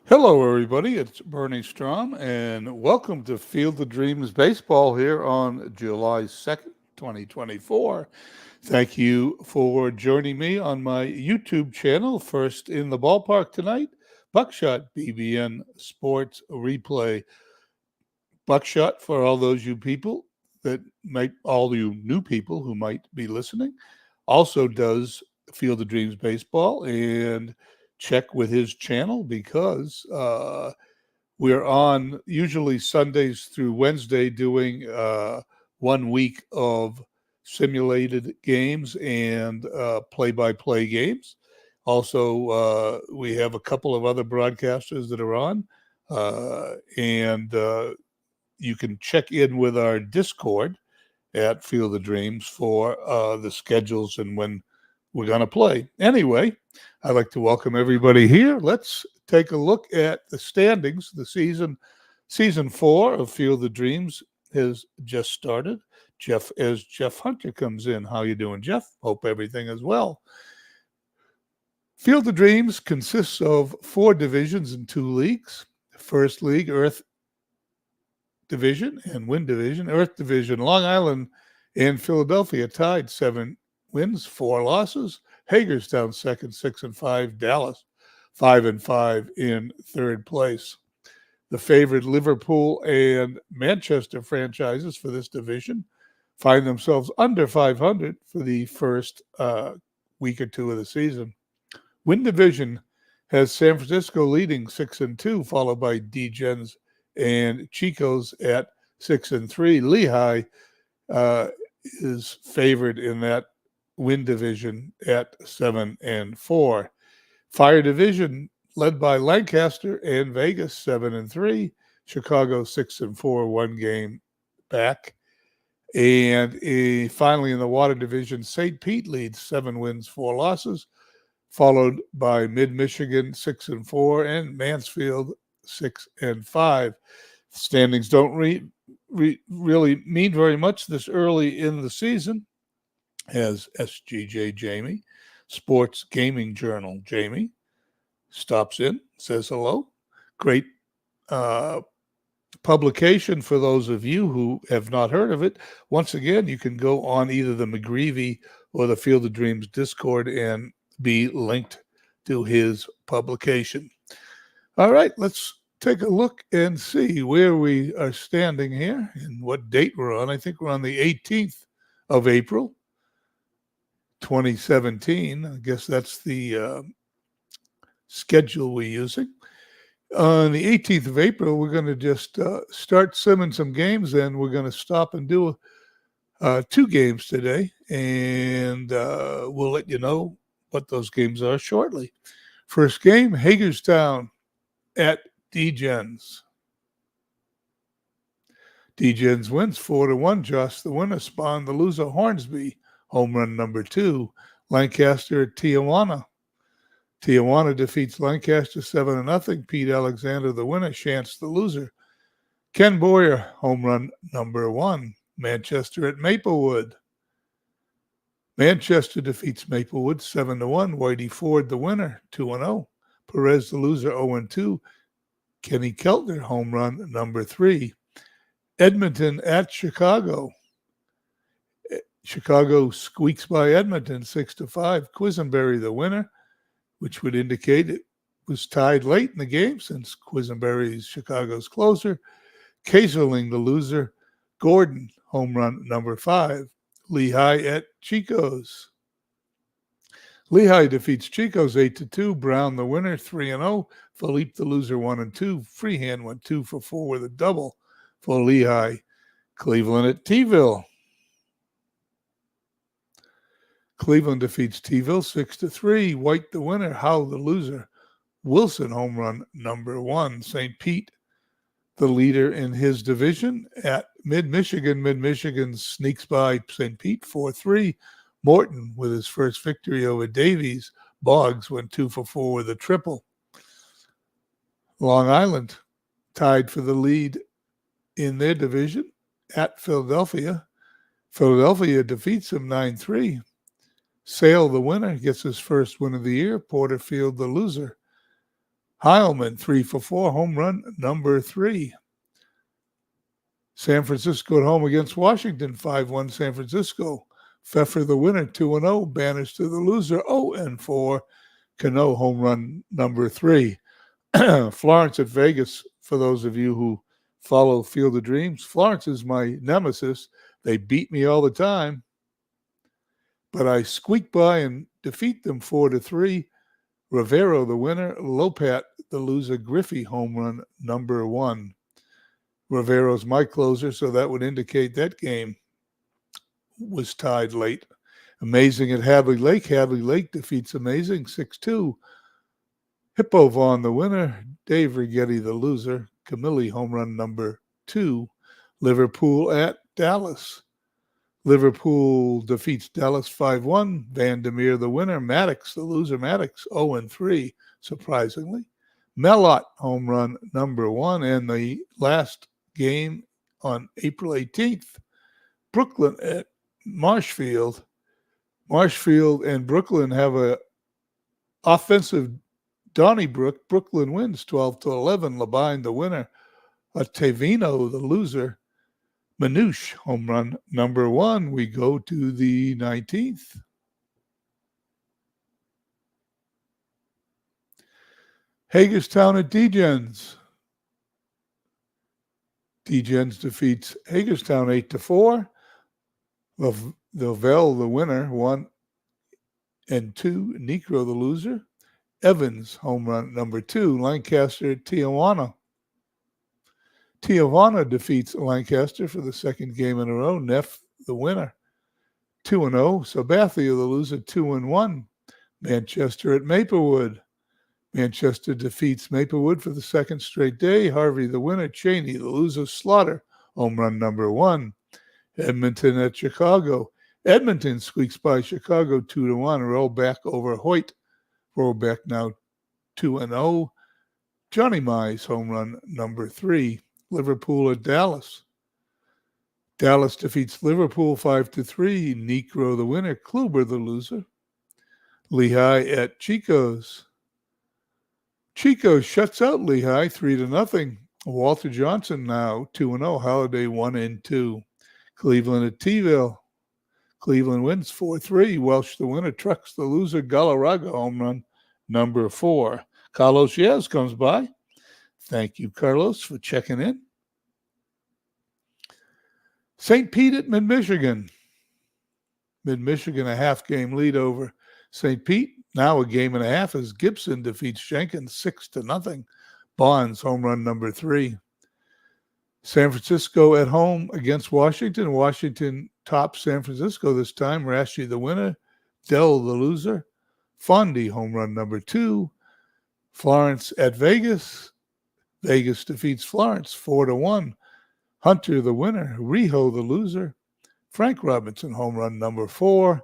Hello, everybody. It's Bernie Strom, and welcome to Field of Dreams Baseball here on July 2nd, 2024. Thank you for joining me on my YouTube channel, First in the Ballpark tonight, Buckshot BBN Sports Replay. Buckshot for all those you people all you new people who might be listening, also does Field of Dreams Baseball, and check with his channel because we're on usually Sundays through Wednesday doing 1 week of simulated games and play-by-play games. Also, we have a couple of other broadcasters that are on, and you can check in with our Discord at Field of Dreams for the schedules and when we're going to play. Anyway, I'd like to welcome everybody here. Let's take a look at the standings. The season 4 of Field of Dreams has just started. Jeff Hunter comes in. How you doing, Jeff? Hope everything is well. Field of Dreams consists of 4 divisions and 2 leagues. First league, Earth Division and Wind Division. Earth Division, Long Island and Philadelphia tied 7 wins, 4 losses. Hagerstown second, 6-5. Dallas 5-5 in third place. The favored Liverpool and Manchester franchises for this division find themselves under 500 for the first week or two of the season. Wind Division has San Francisco leading 6-2, followed by D-Gens and Chico's at 6-3. Lehigh is favored in that Wind Division at 7-4. Fire Division led by Lancaster and Vegas 7-3. Chicago 6-4, 1 game back. And finally in the Water Division, St. Pete leads 7 wins, 4 losses, followed by Mid-Michigan 6-4 and Mansfield 6-5. Standings don't really mean very much this early in the season, as SGJ Jamie, Sports Gaming Journal Jamie, stops in, says hello. Great publication for those of you who have not heard of it. Once again, you can go on either the McGreevy or the Field of Dreams Discord and be linked to his publication. All right, let's take a look and see where we are standing here and what date we're on. I think we're on the 18th of April, 2017. I guess that's the schedule we're using. On the 18th of April, we're going to just start simming some games, and we're going to stop and do 2 games today, and we'll let you know what those games are shortly. First game, Hagerstown at D-Gens. D-Gens wins 4-1. Josh, the winner, spawned the loser, Hornsby, home run number 2. Lancaster at Tijuana. Tijuana defeats Lancaster 7-0. Pete Alexander, the winner. Chance, the loser. Ken Boyer, home run number 1. Manchester at Maplewood. Manchester defeats Maplewood 7-1. Whitey Ford, the winner, 2-0. Perez, the loser, 0-2. Kenny Keltner, home run number 3. Edmonton at Chicago. Chicago squeaks by Edmonton 6-5. Quisenberry, the winner, which would indicate it was tied late in the game since Quisenberry is Chicago's closer. Kaiserling, the loser. Gordon, home run number 5. Lehigh at Chico's. Lehigh defeats Chico's 8-2. Brown, the winner, 3-0. Philippe, the loser, 1-2. Freehand went 2-for-4 with a double for Lehigh. Cleveland at T-ville. Cleveland defeats T-ville 6-3. White, the winner. Howe, the loser. Wilson, home run number 1. St. Pete, the leader in his division at Mid-Michigan. Mid-Michigan sneaks by St. Pete 4-3. Morton with his first victory over Davies. Boggs went 2-for-4 with a triple. Long Island tied for the lead in their division at Philadelphia. Philadelphia defeats them 9-3. Sale, the winner, gets his first win of the year. Porterfield, the loser. Heilman, 3 for 4, home run number 3. San Francisco at home against Washington, 5-1 San Francisco. Pfeffer the winner, 2-0. Banish to the loser, 0-4. Cano, home run number 3. Florence at Vegas, for those of you who follow Field of Dreams. Florence is my nemesis. They beat me all the time, but I squeak by and defeat them 4-3. Rivero, the winner. Lopat, the loser. Griffey, home run number 1. Rivero's my closer, so that would indicate that game was tied late. Amazing at Hadley Lake. Hadley Lake defeats Amazing 6-2. Hippo Vaughn, the winner. Dave Righetti, the loser. Camilli, home run number 2. Liverpool at Dallas. Liverpool defeats Dallas 5-1. Vandermeer, the winner. Maddox, the loser. Maddox, 0-3, surprisingly. Mellott, home run number 1. And the last game on April 18th, Brooklyn at Marshfield. Marshfield and Brooklyn have a offensive Donnybrook. Brooklyn wins 12-11. Labine, the winner. Tavino, the loser. Manouche, home run number 1. We go to the 19th. Hagerstown at Degens. Degens defeats Hagerstown 8-4. Lovell, the winner, 1 and 2. Necro, the loser. Evans, home run number 2. Lancaster at Tijuana. Tijuana defeats Lancaster for the second game in a row. Neff, the winner, 2-0. Sabathia, the loser, 2-1. Manchester at Maplewood. Manchester defeats Maplewood for the second straight day. Harvey, the winner. Cheney, the loser. Slaughter, home run number 1. Edmonton at Chicago. Edmonton squeaks by Chicago 2-1. Roll back over Hoyt. Roll back now 2-0. Johnny Mize, home run number 3. Liverpool at Dallas. Dallas defeats Liverpool 5-3. Necro, the winner. Kluber, the loser. Lehigh at Chico's. Chico shuts out Lehigh 3-0. Walter Johnson now 2-0. Holiday 1-2. Cleveland at T-ville. Cleveland wins 4-3. Welsh, the winner. Trucks, the loser. Galarraga, home run number 4. Carlos Yaz comes by. Thank you, Carlos, for checking in. St. Pete at Mid-Michigan. Mid-Michigan, a half-game lead over St. Pete. Now a game and a half as Gibson defeats Jenkins 6-0. Bonds, home run number 3. San Francisco at home against Washington. Washington tops San Francisco this time. Rashi, the winner. Dell, the loser. Fondy, home run number 2. Florence at Vegas. Vegas defeats Florence 4-1. Hunter, the winner. Rijo, the loser. Frank Robinson, home run number 4.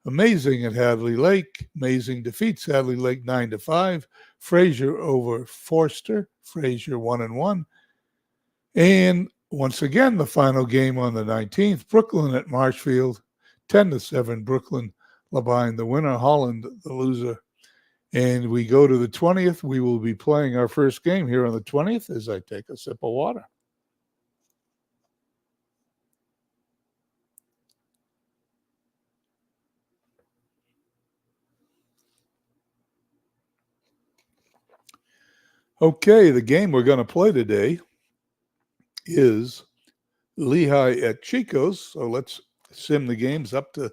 Amazing at Hadley Lake. Amazing defeats Hadley Lake 9-5. Frazier over Forster. Frazier 1-1. And once again, the final game on the 19th, Brooklyn at Marshfield. 10-7 Brooklyn. Labine, the winner. Holland, the loser. And we go to the 20th. We will be playing our first game here on the 20th as I take a sip of water. Okay, the game we're going to play today is Lehigh at Chico's. So let's sim the games up to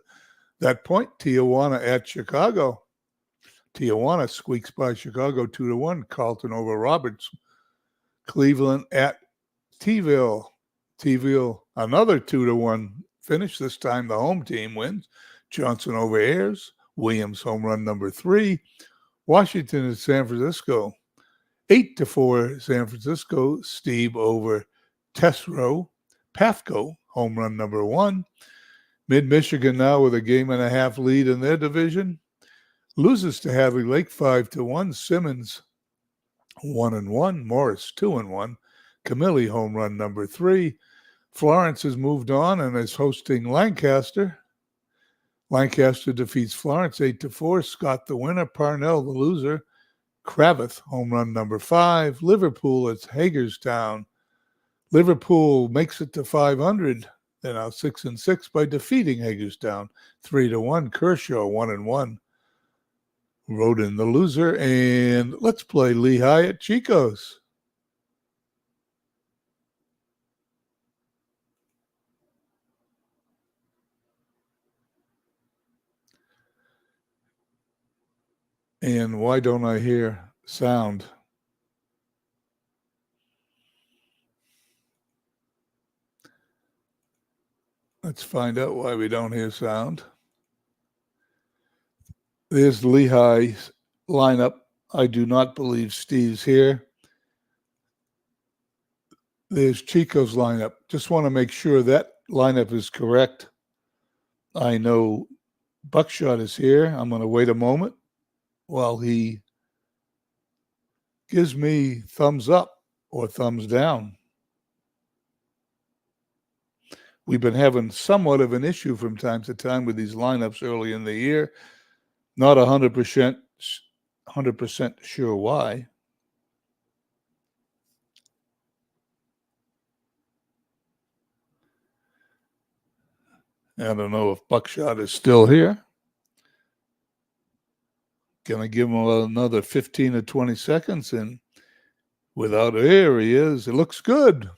that point. Tijuana at Chicago. Tijuana squeaks by Chicago 2-1. Carlton over Roberts. Cleveland at T-ville. T-ville, another 2-1 finish. This time the home team wins. Johnson over Ayers. Williams home run number 3. Washington at San Francisco. 8-4 San Francisco. Steve over Tesro. Pafko home run number 1. Mid-Michigan now with a game and a half lead in their division. Loses to Hadley Lake 5-1. Simmons 1-1. Morris 2-1. Camilli home run number 3. Florence has moved on and is hosting Lancaster. Lancaster defeats Florence 8-4. Scott the winner. Parnell the loser. Kravitz, home run number 5. Liverpool, it's Hagerstown. Liverpool makes it to 500. They're now 6-6 by defeating Hagerstown 3-1. Kershaw 1-1. Wrote in the loser, and let's play Lehigh at Chico's. And why don't I hear sound? Let's find out why we don't hear sound. There's Lehigh's lineup. I do not believe Steve's here. There's Chico's lineup. Just want to make sure that lineup is correct. I know Buckshot is here. I'm going to wait a moment while he gives me thumbs up or thumbs down. We've been having somewhat of an issue from time to time with these lineups early in the year. Not 100% sure why. I don't know if Buckshot is still here. Gonna give him another 15 or 20 seconds, and without air, he is. It looks good.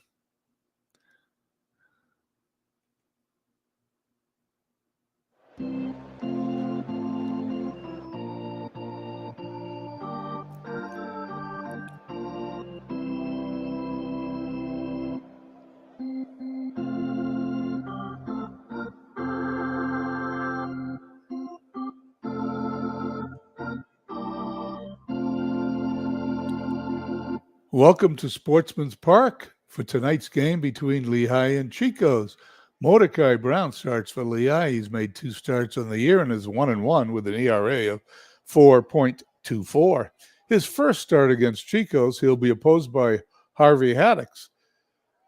Welcome to Sportsman's Park for tonight's game between Lehigh and Chico's. Mordecai Brown starts for Lehigh. He's made 2 starts on the year and is 1-1 with an ERA of 4.24. His first start against Chico's, he'll be opposed by Harvey Haddix.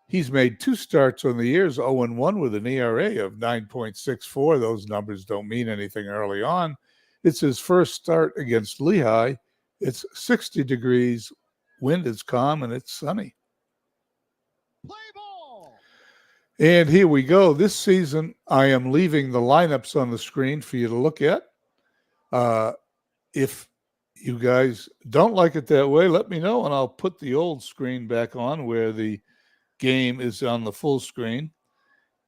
He's made 2 starts on the year, 0-1 with an ERA of 9.64. Those numbers don't mean anything early on. It's his first start against Lehigh. It's 60 degrees. Wind is calm and it's sunny. Play ball. And here we go. This season, I am leaving the lineups on the screen for you to look at. If you guys don't like it that way, let me know, and I'll put the old screen back on where the game is on the full screen.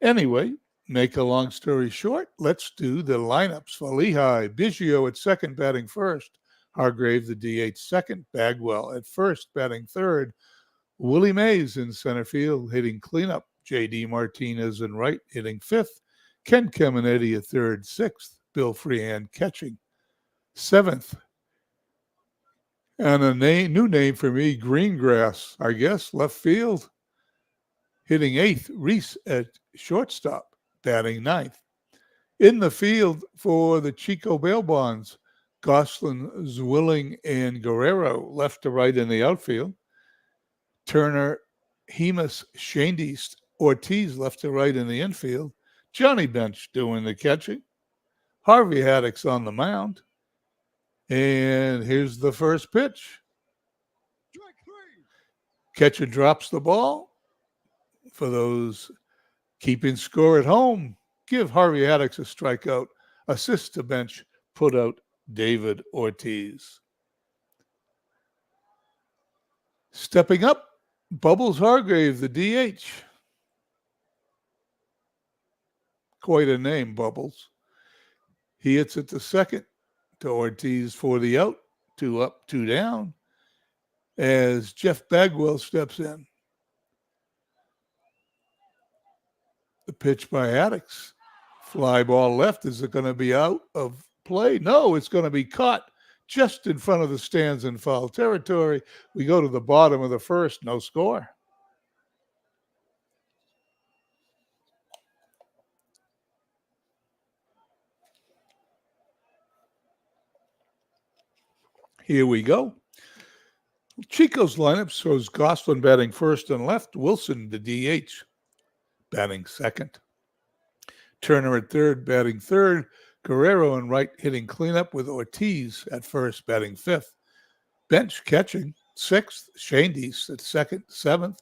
Anyway, make a long story short, let's do the lineups for Lehigh. Biggio at second, batting first. Hargrave, the DH, second. Bagwell at first, batting third. Willie Mays in center field, hitting cleanup. J.D. Martinez in right, hitting fifth. Ken Caminiti at third, sixth. Bill Freehan catching, seventh. And a new name for me, Greengrass, I guess, left field. Hitting eighth. Reese at shortstop, batting ninth. In the field for the Chico Bail Bonds, Gosselin, Zwilling, and Guerrero left to right in the outfield. Turner, Hemus, Shandy, Ortiz left to right in the infield. Johnny Bench doing the catching. Harvey Haddix on the mound. And here's the first pitch. Catcher drops the ball. For those keeping score at home, give Harvey Haddix a strikeout. Assist to Bench, put out David Ortiz. Stepping up, Bubbles Hargrave, the DH. Quite a name, Bubbles. He hits it to second to Ortiz for the out. 2 up, 2 down. As Jeff Bagwell steps in. The pitch by Haddix. Fly ball left. Is it going to be out of play? No, it's going to be caught just in front of the stands in foul territory. We go to the bottom of the first. No score. Here we go. Chico's lineup shows Gosselin batting first and left. Wilson, the DH, batting second. Turner at third, batting third. Guerrero in right, hitting cleanup with Ortiz at first, batting fifth. Bench catching, sixth. Shandy's at second, seventh.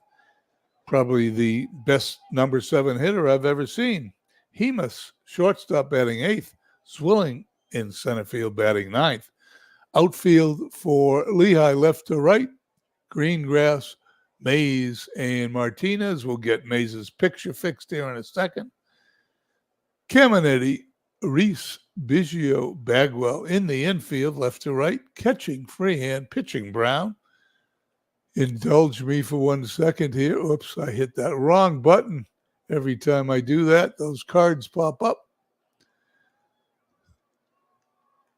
Probably the best number 7 hitter I've ever seen. Hemus, shortstop, batting eighth. Zwilling in center field, batting ninth. Outfield for Lehigh, left to right. Greengrass, Mays, and Martinez. We'll get Mays' picture fixed here in a second. Caminetti, Reese, Biggio, Bagwell in the infield, left to right. Catching, Freehand, pitching, Brown. Indulge me for 1 second here. Oops, I hit that wrong button. Every time I do that, those cards pop up.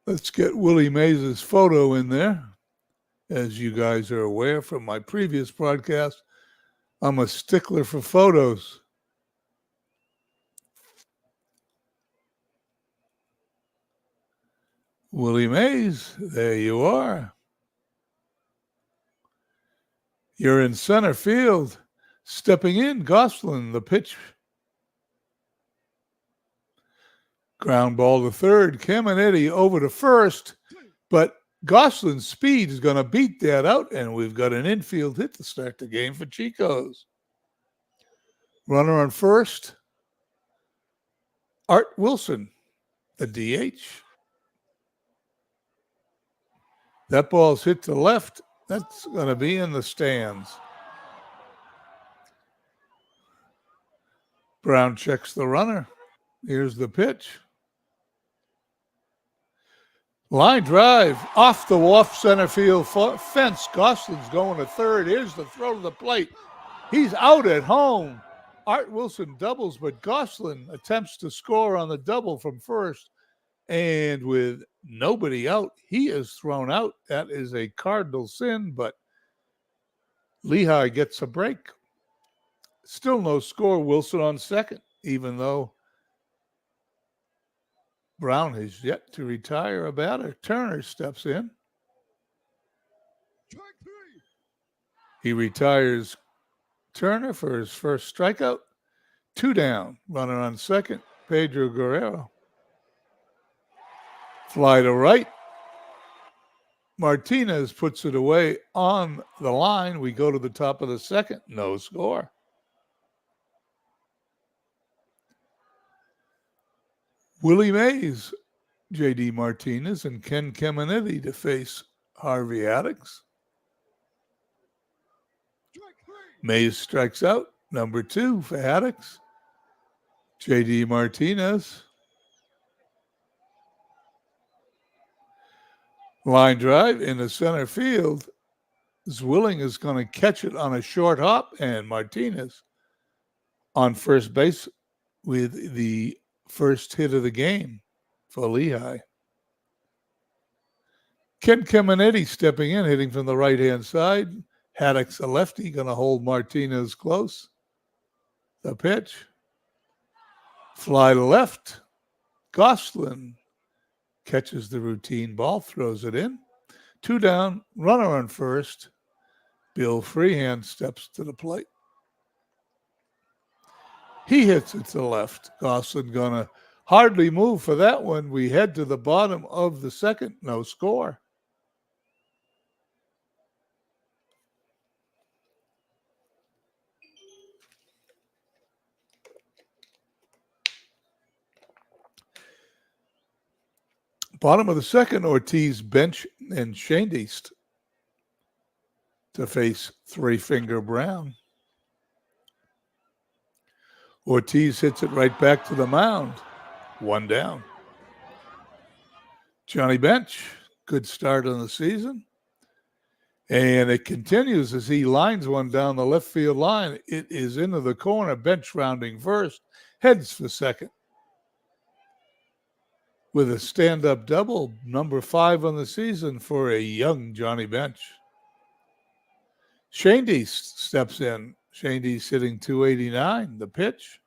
Let's get Willie Mays' photo in there. As you guys are aware from my previous broadcast, I'm a stickler for photos. Willie Mays, there you are. You're in center field. Stepping in, Gosselin, the pitch. Ground ball to third. Caminetti over to first. But Gosselin's speed is going to beat that out, and we've got an infield hit to start the game for Chico's. Runner on first. Art Wilson, the DH. That ball's hit to left. That's going to be in the stands. Brown checks the runner. Here's the pitch. Line drive off the center field fence. Gosselin's going to third. Here's the throw to the plate. He's out at home. Art Wilson doubles, but Gosselin attempts to score on the double from first. And with nobody out, he is thrown out. That is a cardinal sin, but Lehigh gets a break. Still no score. Wilson on second, even though Brown has yet to retire a batter. Turner steps in. He retires Turner for his first strikeout. 2 down. Runner on second, Pedro Guerrero. Fly to right. Martinez puts it away on the line. We go to the top of the second. No score. Willie Mays, J.D. Martinez, and Ken Caminetti to face Harvey Addix. Mays strikes out. Number 2 for Addix. J.D. Martinez. Line drive in the center field. Zwilling is going to catch it on a short hop, and Martinez on first base with the first hit of the game for Lehigh. Ken Caminetti stepping in, hitting from the right-hand side. Haddock's a lefty, going to hold Martinez close. The pitch. Fly to left. Gosselin catches the routine ball, throws it in. 2 down, runner on first. Bill Freehand steps to the plate. He hits it to left. Gosselin going to hardly move for that one. We head to the bottom of the second. No score. Bottom of the second, Ortiz, Bench, and Shandyst to face Three-Finger Brown. Ortiz hits it right back to the mound. 1 down. Johnny Bench, good start on the season. And it continues as he lines one down the left field line. It is into the corner. Bench rounding first. Heads for second. With a stand-up double, number 5 on the season for a young Johnny Bench. Shandy steps in. Shandy's hitting 289. The pitch.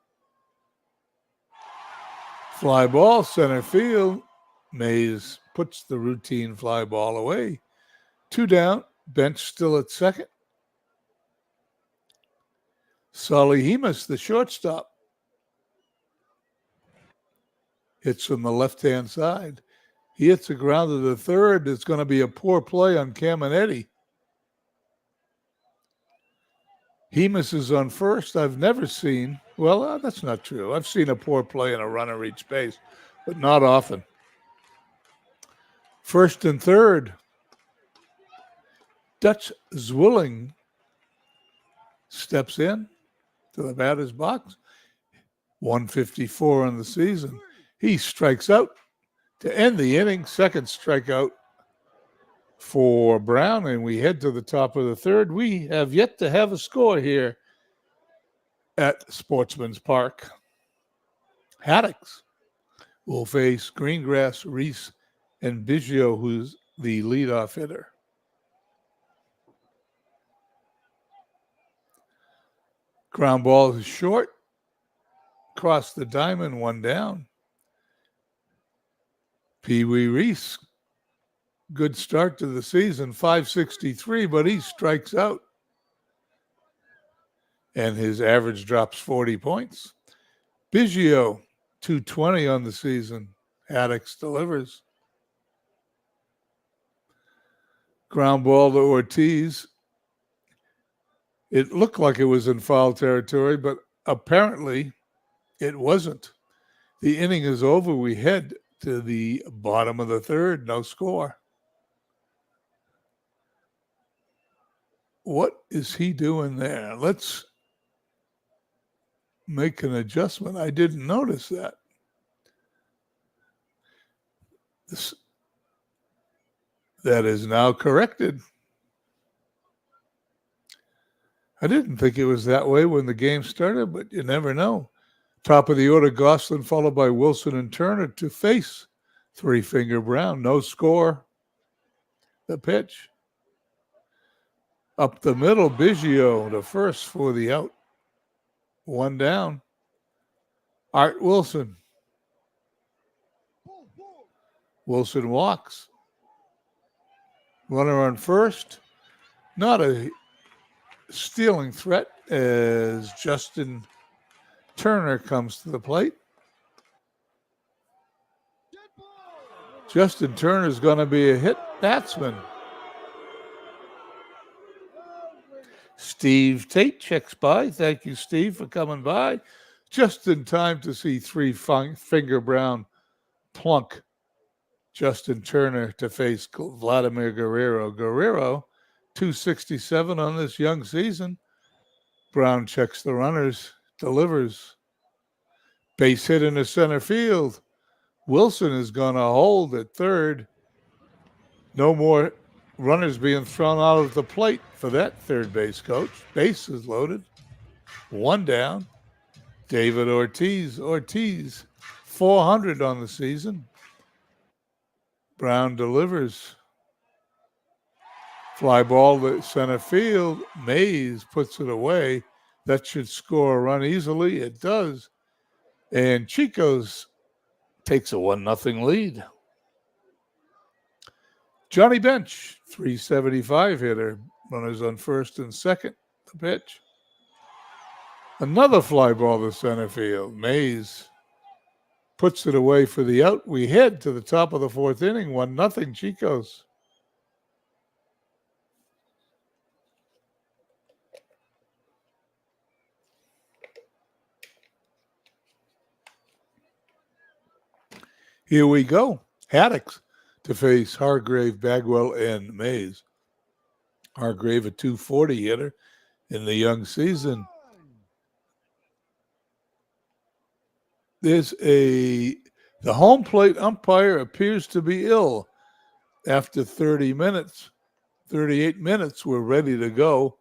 Fly ball, center field. Mays puts the routine fly ball away. 2 down. Bench still at second. Sully Hemus, the shortstop. Hits from the left-hand side. He hits the ground to the third. It's going to be a poor play on Caminetti. He misses on first. I've never seen, well, that's not true. I've seen a poor play and a runner reach base, but not often. First and third. Dutch Zwilling steps in to the batter's box. 154 on the season. He strikes out to end the inning. Second strikeout for Brown, and we head to the top of the third. We have yet to have a score here at Sportsman's Park. Haddix will face Greengrass, Reese, and Biggio, who's the leadoff hitter. Ground ball is short. Cross the diamond, one down. Pee Wee Reese, good start to the season, 563, but he strikes out. And his average drops 40 points. Biggio, 220 on the season. Haddix delivers. Ground ball to Ortiz. It looked like it was in foul territory, but apparently it wasn't. The inning is over. We head to the bottom of the third. No score. What is he doing there? Let's make an adjustment. I didn't notice that. That is now corrected. I didn't think it was that way when the game started, but you never know. Top of the order, Gosselin, followed by Wilson and Turner to face Three-Finger Brown. No score. The pitch. Up the middle, Biggio to first for the out. One down. Art Wilson. Wilson walks. Runner on first. Not a stealing threat as Justin Turner comes to the plate. Justin Turner is going to be a hit batsman. Steve Tate checks by. Thank you, Steve, for coming by. Just in time to see Three-Finger Brown plunk Justin Turner to face Vladimir Guerrero. Guerrero, 267 on this young season. Brown checks the runners, delivers. Base hit into center field. Wilson is going to hold at third. No more runners being thrown out of the plate for that third base coach. Base is loaded. One down. David Ortiz. Ortiz, 400 on the season. Brown delivers. Fly ball to center field. Mays puts it away. That should score a run easily. It does. And Chico's takes a 1-0 lead. Johnny Bench, 375 hitter. Runners on first and second. The pitch. Another fly ball to center field. Mays puts it away for the out. We head to the top of the fourth inning. 1-0 Chico's. Here we go. Haddix to face Hargrave, Bagwell, and Mays. Hargrave, a 240 hitter in the young season. The home plate umpire appears to be ill. After 30 minutes, 38 minutes, we're ready to go.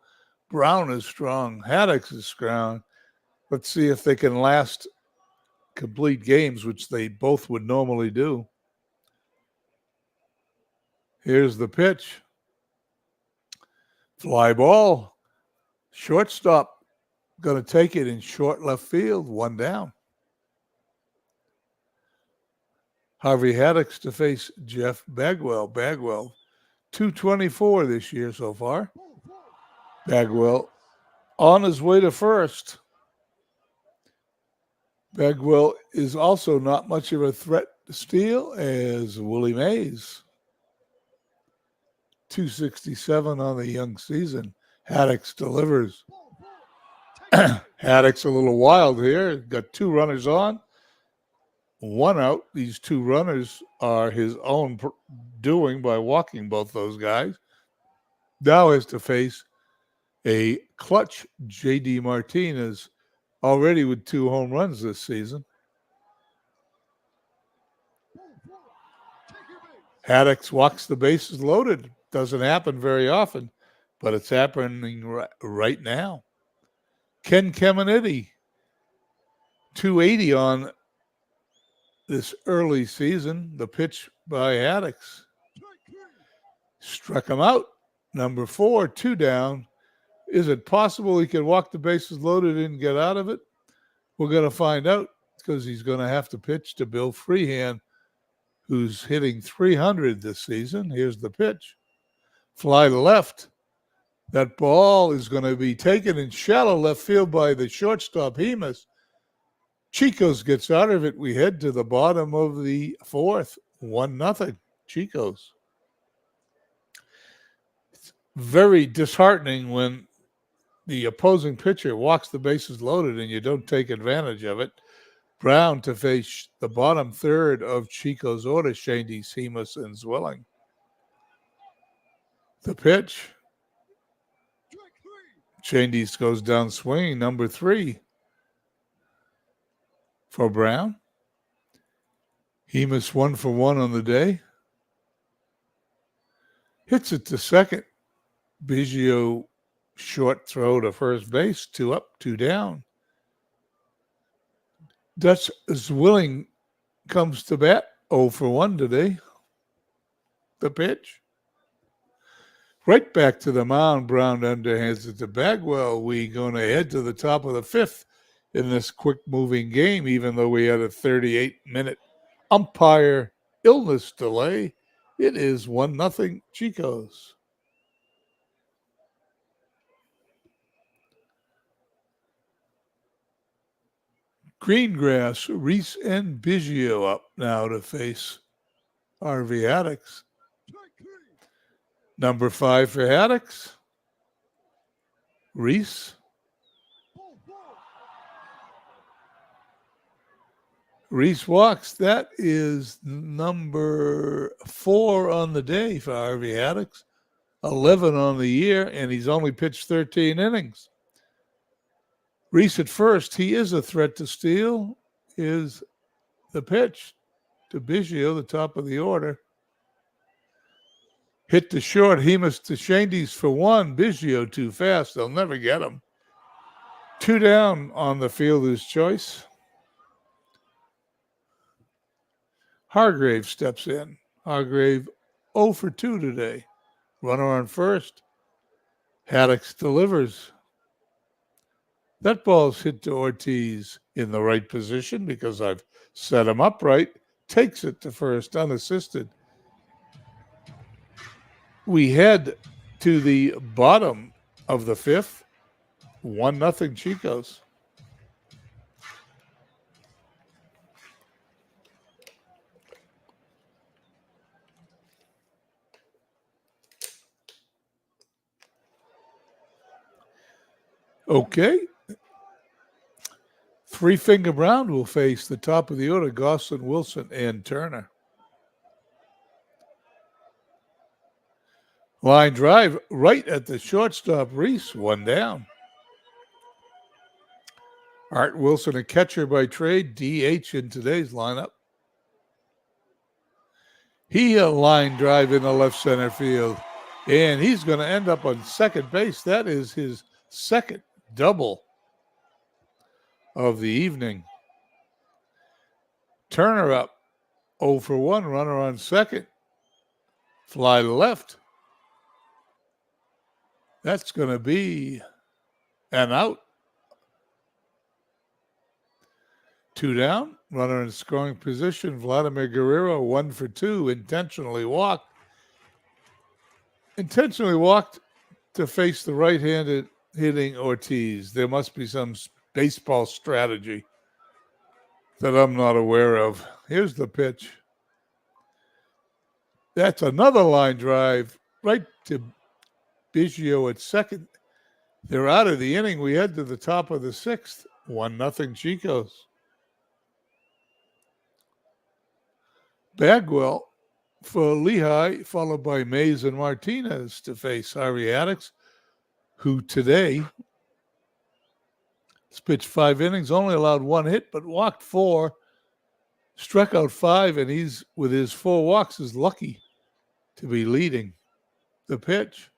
Brown is strong. Haddix is strong. Let's see if they can last complete games, which they both would normally do. Here's the pitch. Fly ball. Shortstop going to take it in short left field. One down. Harvey Haddix to face Jeff Bagwell. Bagwell, 224 this year so far. Bagwell on his way to first. Bagwell is also not much of a threat to steal is Willie Mays. 267 on the young season. Haddix delivers. Haddix a little wild here. Got two runners on, one out. These two runners are his own doing by walking both those guys. Now has to face a clutch J.D. Martinez, already with 2 home runs this season. Haddix walks the bases loaded. Doesn't happen very often, but it's happening right now. Ken Caminiti, 280 on this early season. The pitch by Haddix. Struck him out. Number 4, 2 down. Is it possible he could walk the bases loaded and get out of it? We're going to find out because he's going to have to pitch to Bill Freehan, who's hitting 300 this season. Here's the pitch. Fly to left. That ball is going to be taken in shallow left field by the shortstop, Hemus. Chicos gets out of it. We head to the bottom of the 4th. 1-0, Chicos. It's very disheartening when the opposing pitcher walks the bases loaded and you don't take advantage of it. Brown to face the bottom 3rd of Chico's order, Shandy, Hemus, and Zwilling. The pitch. Shandy's goes down swinging, number 3 for Brown. Hemus 1 for 1 on the day. Hits it to second. Biggio short throw to first base, 2 up, 2 down. Dutch Zwilling comes to bat, 0 for 1 today. The pitch. Right back to the mound. Brown underhands it to Bagwell. We going to head to the top of the 5th in this quick-moving game, even though we had a 38-minute umpire illness delay. It is 1-0 Chicos. Greengrass, Reese, and Biggio up now to face Harvey Haddix. Number 5 for Haddix. Reese. Reese walks. That is number 4 on the day for Harvey Haddix. 11 on the year, and he's only pitched 13 innings. Reese at first. He is a threat to steal. Is the pitch to Biggio, the top of the order. Hit to short. Hemus to Shandy's for 1. Biggio too fast. They'll never get him. 2 down on the fielder's choice. Hargrave steps in. Hargrave 0 for 2 today. Runner on first. Haddix delivers. That ball's hit to Ortiz in the right position because I've set him up right. Takes it to first unassisted. We head to the bottom of the 5th. 1-0 Chicos. Okay. Three-Finger Brown will face the top of the order, Gosselin, Wilson, and Turner. Line drive right at the shortstop, Reese, 1 down. Art Wilson, a catcher by trade, DH in today's lineup. He a line drive in the left center field, and he's going to end up on second base. That is his second double of the evening. Turner up, 0 for 1, runner on second. Fly to left. That's going to be an out. 2 down, runner in scoring position. Vladimir Guerrero, 1 for 2, intentionally walked. Intentionally walked to face the right-handed hitting Ortiz. There must be some baseball strategy. that I'm not aware of. Here's the pitch. That's another line drive right to Biggio at second. They're out of the inning. We head to the top of the sixth. 1-0 Chicos. Bagwell for Lehigh, followed by Mays and Martinez to face Harvey Addix, who today has pitched 5 innings, only allowed 1 hit, but walked 4, struck out 5, and he's, with his 4 walks, is lucky to be leading. The pitch.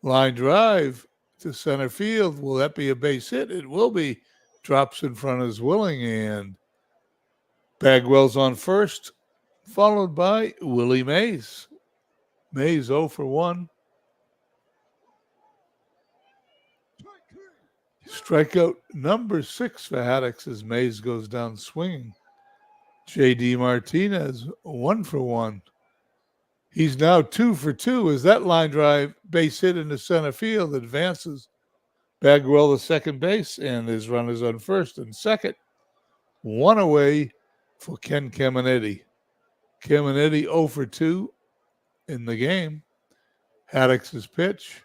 Line drive to center field. Will that be a base hit? It will be. Drops in front of Zwilling, and Bagwell's on first, followed by Willie Mays. Mays 0 for 1. Strikeout number 6 for Haddix as Mays goes down swinging. J.D. Martinez 1 for 1. He's now 2 for 2 as that line drive base hit into center field advances Bagwell to second base, and his runners on first and second. 1 away for Ken Caminiti. Caminiti 0 for 2 in the game. Haddix's pitch.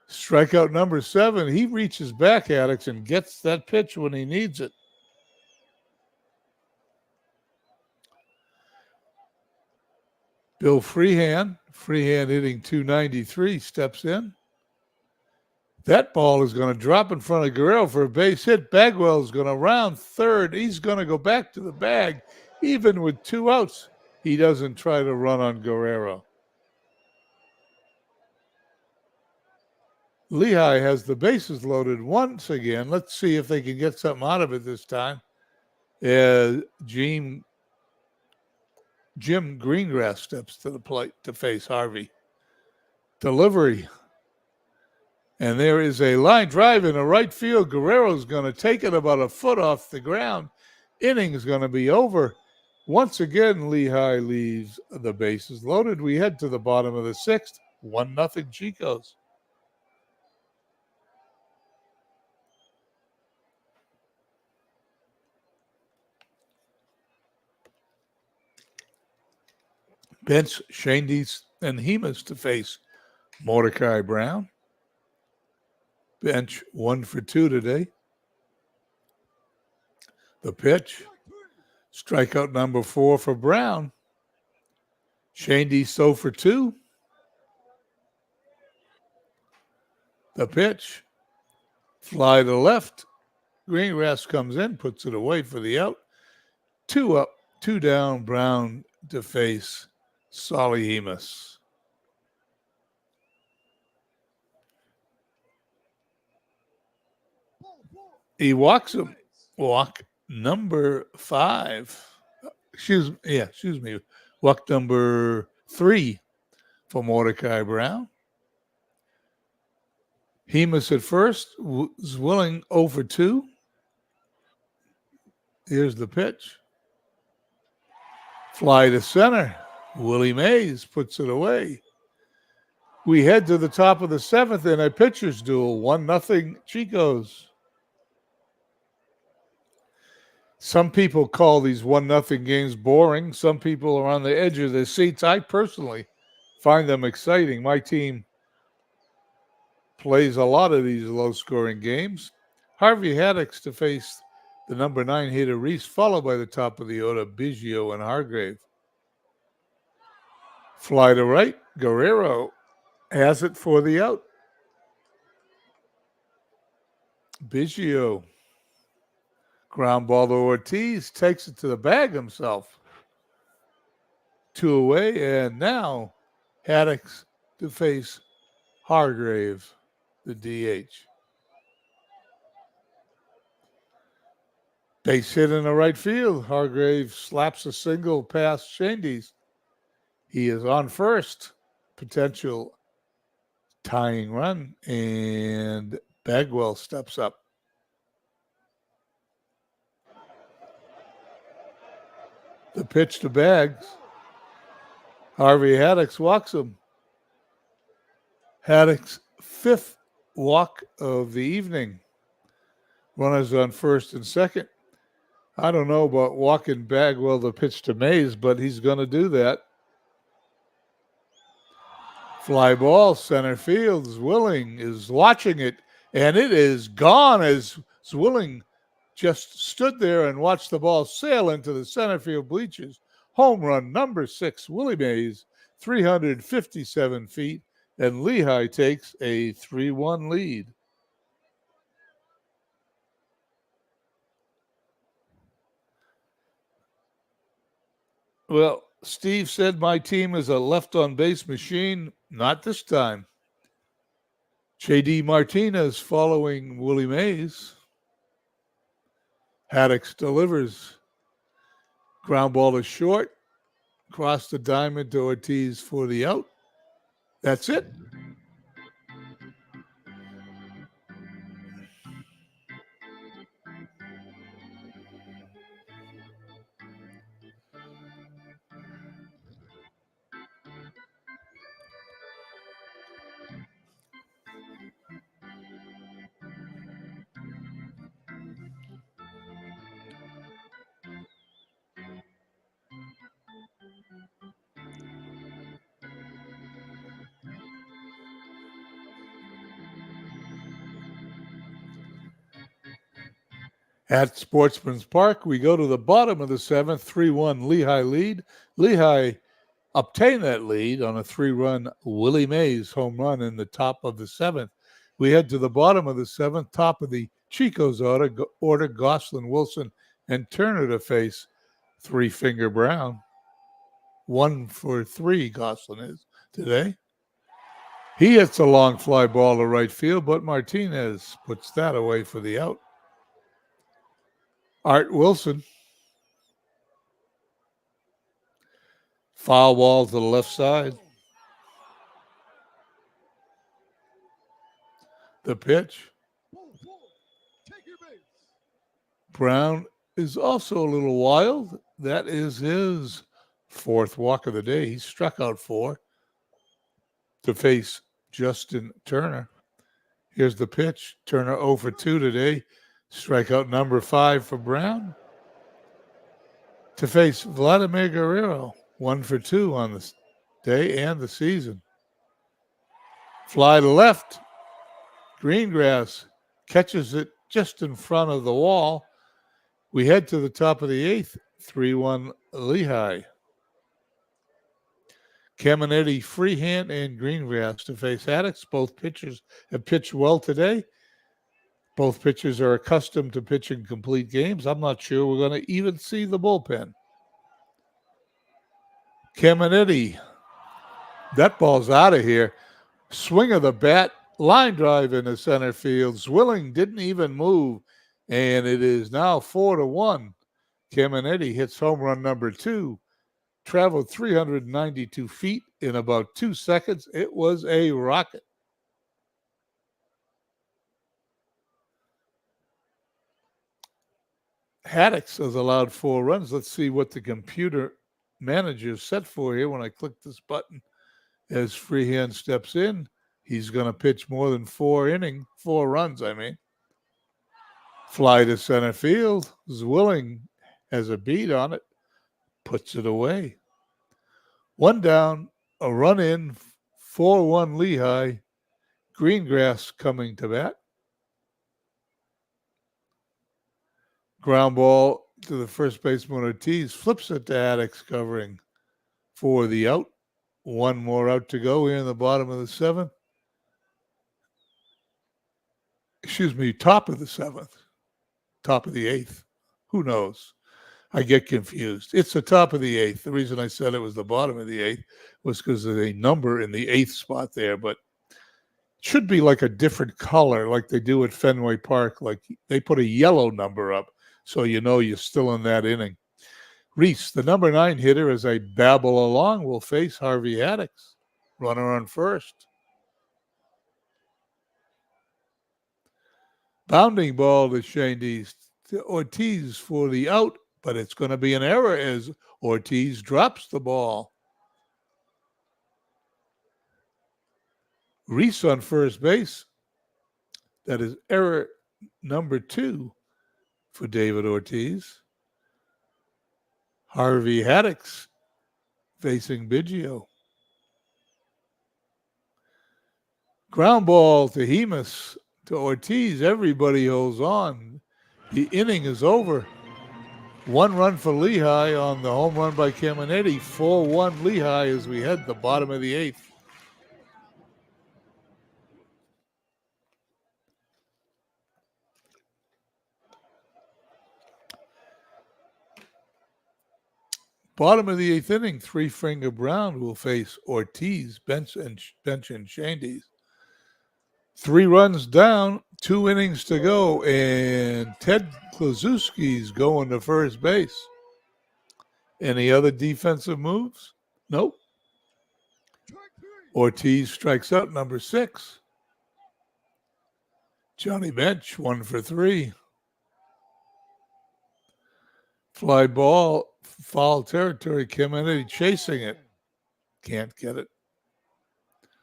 Strikeout number 7. He reaches back, Haddix, and gets that pitch when he needs it. Bill Freehan hitting 293, steps in. That ball is going to drop in front of Guerrero for a base hit. Bagwell is going to round third. He's going to go back to the bag. Even with 2 outs, he doesn't try to run on Guerrero. Lehigh has the bases loaded once again. Let's see if they can get something out of it this time. Jim Greengrass steps to the plate to face Harvey. Delivery. And there is a line drive in the right field. Guerrero's going to take it about a foot off the ground. Inning's going to be over. Once again, Lehigh leaves the bases loaded. We head to the bottom of the 6th. 1-0 Chicos. Bench Shandies and Hemus to face Mordecai Brown. Bench 1 for 2 today. The pitch. Strikeout number 4 for Brown. Shandy 0 for 2. The pitch. Fly to left. Greengrass comes in, puts it away for the out. 2 up, 2 down. Brown to face Solly Hemus. He walks him. Walk number 5. Excuse me. Walk number 3 for Mordecai Brown. Hemus at first. Zwilling 0 for 2. Here's the pitch. Fly to center. Willie Mays puts it away. We head to the top of the 7th in a pitcher's duel. 1-0 Chicos. Some people call these 1-0 games boring. Some people are on the edge of their seats. I personally find them exciting. My team plays a lot of these low-scoring games. Harvey Haddix to face the number 9 hitter Reese, followed by the top of the order Biggio and Hargrave. Fly to right. Guerrero has it for the out. Biggio. Ground ball to Ortiz. Takes it to the bag himself. 2 away. And now Haddix to face Hargrave, the DH. Base hit in the right field. Hargrave slaps a single past Shandies. He is on first. Potential tying run. And Bagwell steps up. The pitch to Bags. Harvey Haddix walks him. Haddix 5th walk of the evening. Runners on first and second. I don't know about walking Bagwell to pitch to Mays, but he's going to do that. Fly ball, center field. Zwilling is watching it, and it is gone as Zwilling just stood there and watched the ball sail into the center field bleachers. Home run number 6, Willie Mays, 357 feet, and Lehigh takes a 3-1 lead. Well, Steve said my team is a left-on-base machine. Not this time. J.D. Martinez following Willie Mays. Haddix delivers. Ground ball is short. Cross the diamond to Ortiz for the out. That's it. At Sportsman's Park, we go to the bottom of the 7th, 3-1 Lehigh lead. Lehigh obtained that lead on a 3-run Willie Mays home run in the top of the 7th. We head to the bottom of the 7th, top of the Chico's order Gosselin, Wilson, and Turner to face Three-Finger Brown. 1 for 3, Gosselin is today. He hits a long fly ball to right field, but Martinez puts that away for the out. Art Wilson. Foul ball to the left side. The pitch. Brown is also a little wild. That is his 4th walk of the day. He struck out 4 to face Justin Turner. Here's the pitch. Turner 0 for 2 today. Strikeout number 5 for Brown. To face Vladimir Guerrero, 1 for 2 on the day and the season. Fly to left. Greengrass catches it just in front of the wall. We head to the top of the 8th, 3-1 Lehigh. Caminetti, Freehand, and Greengrass to face Haddix. Both pitchers have pitched well today. Both pitchers are accustomed to pitching complete games. I'm not sure we're going to even see the bullpen. Caminetti, that ball's out of here. Swing of the bat, line drive into center field. Zwilling didn't even move, and it is now 4-1. Caminetti hits home run number 2. Traveled 392 feet in about 2 seconds. It was a rocket. Haddix has allowed 4 runs. Let's see what the computer manager is set for here when I click this button. As Freehand steps in, he's going to pitch more than 4 runs, Fly to center field. Zwilling has a beat on it. Puts it away. 1 down, a run in, 4-1 Lehigh. Greengrass coming to bat. Ground ball to the first baseman Ortiz. Flips it to Haddix covering for the out. 1 more out to go here in the bottom of the 7th. Top of the 7th. Top of the 8th. Who knows? I get confused. It's the top of the 8th. The reason I said it was the bottom of the 8th was because of a number in the 8th spot there, but it should be like a different color like they do at Fenway Park. Like they put a yellow number up so you know you're still in that inning. Reese, the number 9 hitter, as I babble along, will face Harvey Haddix. Runner on first. Bounding ball to Shane Ortiz for the out, but it's going to be an error as Ortiz drops the ball. Reese on first base. That is error number 2 for David Ortiz. Harvey Haddix facing Biggio. Ground ball to Hemus, to Ortiz. Everybody holds on. The inning is over. 1 run for Lehigh on the home run by Caminetti. 4-1 Lehigh as we head the bottom of the 8th. Bottom of the 8th inning, Three-Finger Brown will face Ortiz, Bench and Shandy. 3 runs down, 2 innings to go, and Ted Kluszewski's going to first base. Any other defensive moves? Nope. Ortiz strikes out number 6. Johnny Bench, 1 for 3. Fly ball, foul territory. Caminetti chasing it. Can't get it.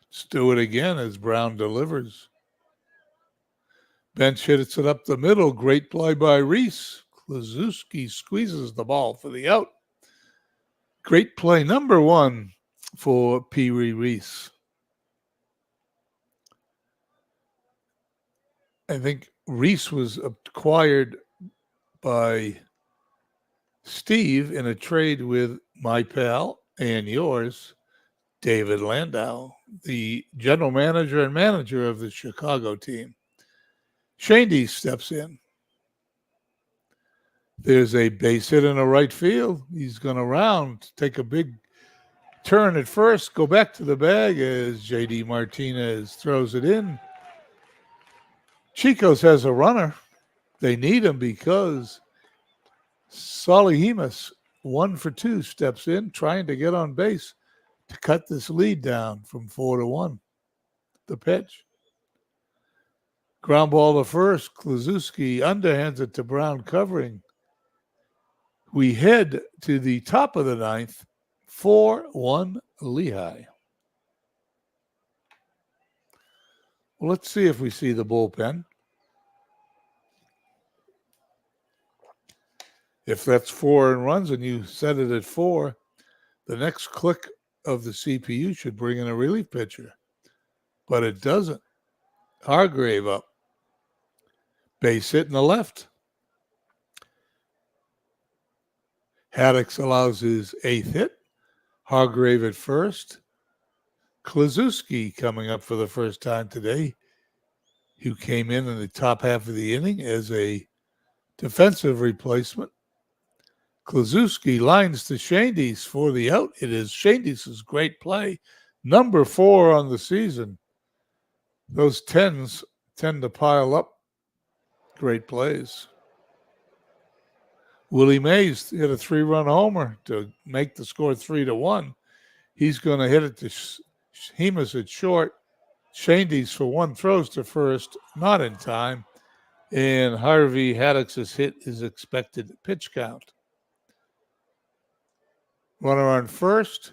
Let's do it again as Brown delivers. Bench hits it up the middle. Great play by Reese. Kluszewski squeezes the ball for the out. Great play number 1 for Pee Wee Reese. I think Reese was acquired by Steve in a trade with my pal and yours, David Landau, the general manager and manager of the Chicago team. Shandy steps in. There's a base hit in the right field. He's going to round, take a big turn at first, go back to the bag as J.D. Martinez throws it in. Chico's has a runner. They need him because Solly Hemus, 1 for 2, steps in, trying to get on base to cut this lead down from 4-1. The pitch. Ground ball to first. Kluszewski underhands it to Brown covering. We head to the top of the 9th, 4-1 Lehigh. Well, let's see if we see the bullpen. If that's 4 and runs and you set it at 4, the next click of the CPU should bring in a relief pitcher. But it doesn't. Hargrave up. Base hit in the left. Haddix allows his 8th hit. Hargrave at first. Kluszewski coming up for the first time today, who came in the top half of the inning as a defensive replacement. Kluszewski lines to Shandy's for the out. It is Shandy's great play. Number 4 on the season. Those 10s tend to pile up. Great plays. Willie Mays hit a 3-run homer to make the score 3-1. He's going to hit it to Hemus at short. Shandy's for 1 throws to first, not in time. And Harvey Haddix's hit is expected pitch count. Runner on first.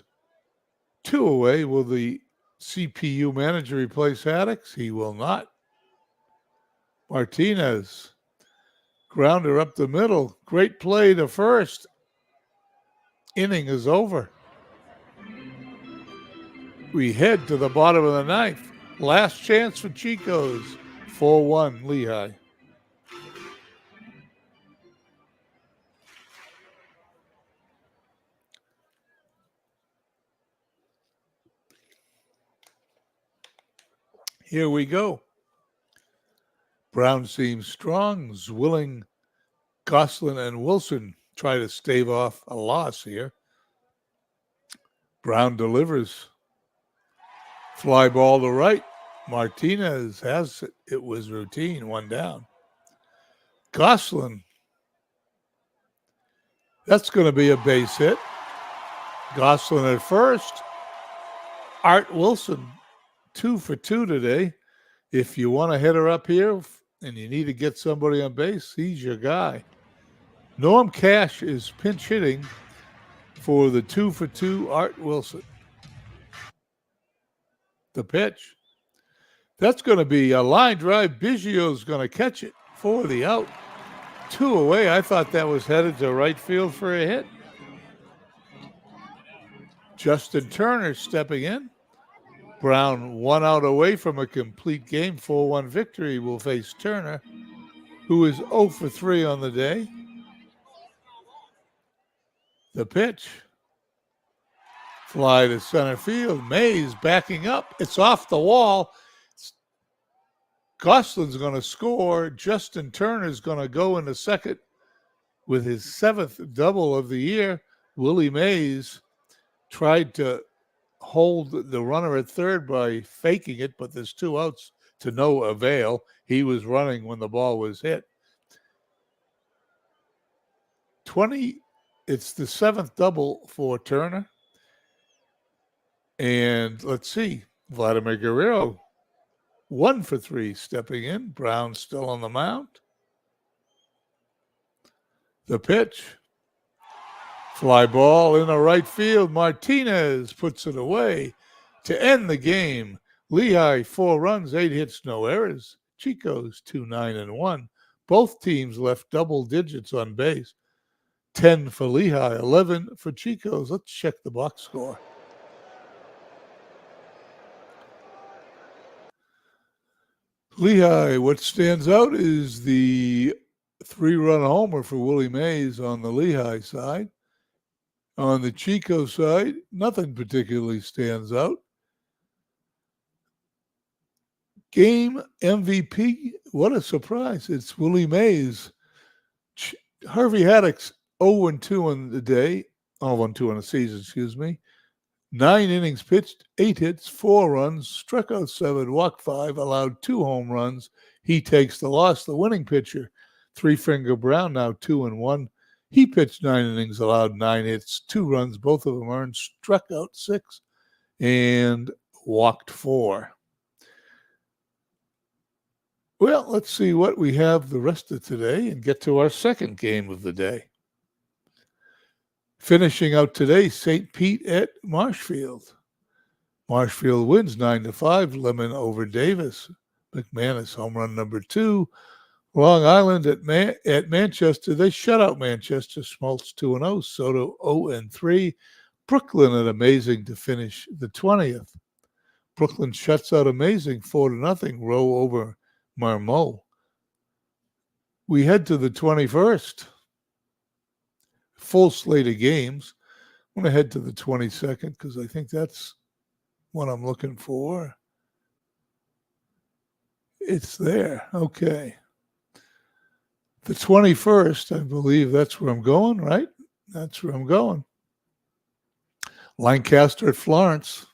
2 away. Will the CPU manager replace Haddix? He will not. Martinez. Grounder up the middle. Great play to first. Inning is over. We head to the bottom of the 9th. Last chance for Chico's. 4-1 Lehigh. Here we go. Brown seems strong. Zwilling, Goslin, and Wilson try to stave off a loss here. Brown delivers. Fly ball to right. Martinez has it. It was routine. 1 down. Goslin. That's going to be a base hit. Goslin at first. Art Wilson, 2 for 2 today. If you want to hit her up here and you need to get somebody on base, he's your guy. Norm Cash is pinch hitting for the 2 for 2 Art Wilson. The pitch. That's going to be a line drive. Biggio's going to catch it for the out. 2 away. I thought that was headed to right field for a hit. Justin Turner stepping in. Brown 1 out away from a complete game. 4-1 victory will face Turner, who is 0 for 3 on the day. The pitch. Fly to center field. Mays backing up. It's off the wall. Gosselin's going to score. Justin Turner's going to go into second with his 7th double of the year. Willie Mays tried to hold the runner at third by faking it, but there's 2 outs to no avail. He was running when the ball was hit. It's the 7th double for Turner. And let's see, Vladimir Guerrero, 1 for 3 stepping in. Brown still on the mound. The pitch. Fly ball in the right field. Martinez puts it away to end the game. Lehigh, 4 runs, 8 hits, no errors. Chico's 2-9-1. Both teams left double digits on base. 10 for Lehigh, 11 for Chico's. Let's check the box score. Lehigh, what stands out is the 3-run homer for Willie Mays on the Lehigh side. On the Chico side, nothing particularly stands out. Game MVP, what a surprise. It's Willie Mays. Harvey Haddock's 0-2 on the day, 0-2 on the season, excuse me. 9 innings pitched, 8 hits, 4 runs, struck out 7, walked 5, allowed 2 home runs. He takes the loss. The winning pitcher, Three Finger Brown, now 2-1. He pitched 9 innings, allowed 9 hits, 2 runs, both of them earned, struck out 6, and walked 4. Well, let's see what we have the rest of today and get to our second game of the day. Finishing out today, St. Pete at Marshfield. Marshfield wins 9-5, Lemon over Davis. McManus home run number 2. Long Island at Manchester, they shut out Manchester. Smoltz 2-0, Soto 0-3. Brooklyn at Amazing to finish the 20th. Brooklyn shuts out Amazing 4-0, Rowe over Marmot. We head to the 21st. Full slate of games. I'm going to head to the 22nd because I think that's what I'm looking for. It's there. Okay. The 21st, I believe that's where I'm going, right? That's where I'm going. Lancaster at Florence.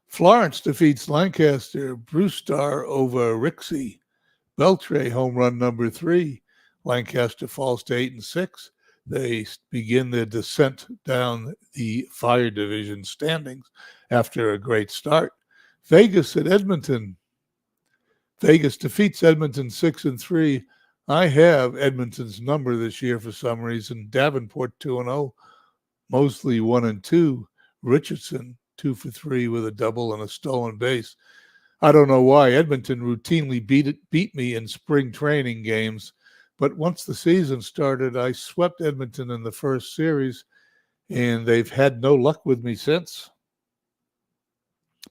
Florence defeats Lancaster. Brewstar over Rixey. Beltre home run number 3. Lancaster falls to 8-6. They begin their descent down the Fire Division standings after a great start. Vegas at Edmonton. Vegas defeats Edmonton 6-3. I have Edmonton's number this year for some reason. Davenport 2-0. Mosley 1-2. Richardson 2 for 3 with a double and a stolen base. I don't know why. Edmonton routinely beat me in spring training games. But once the season started, I swept Edmonton in the first series, and they've had no luck with me since.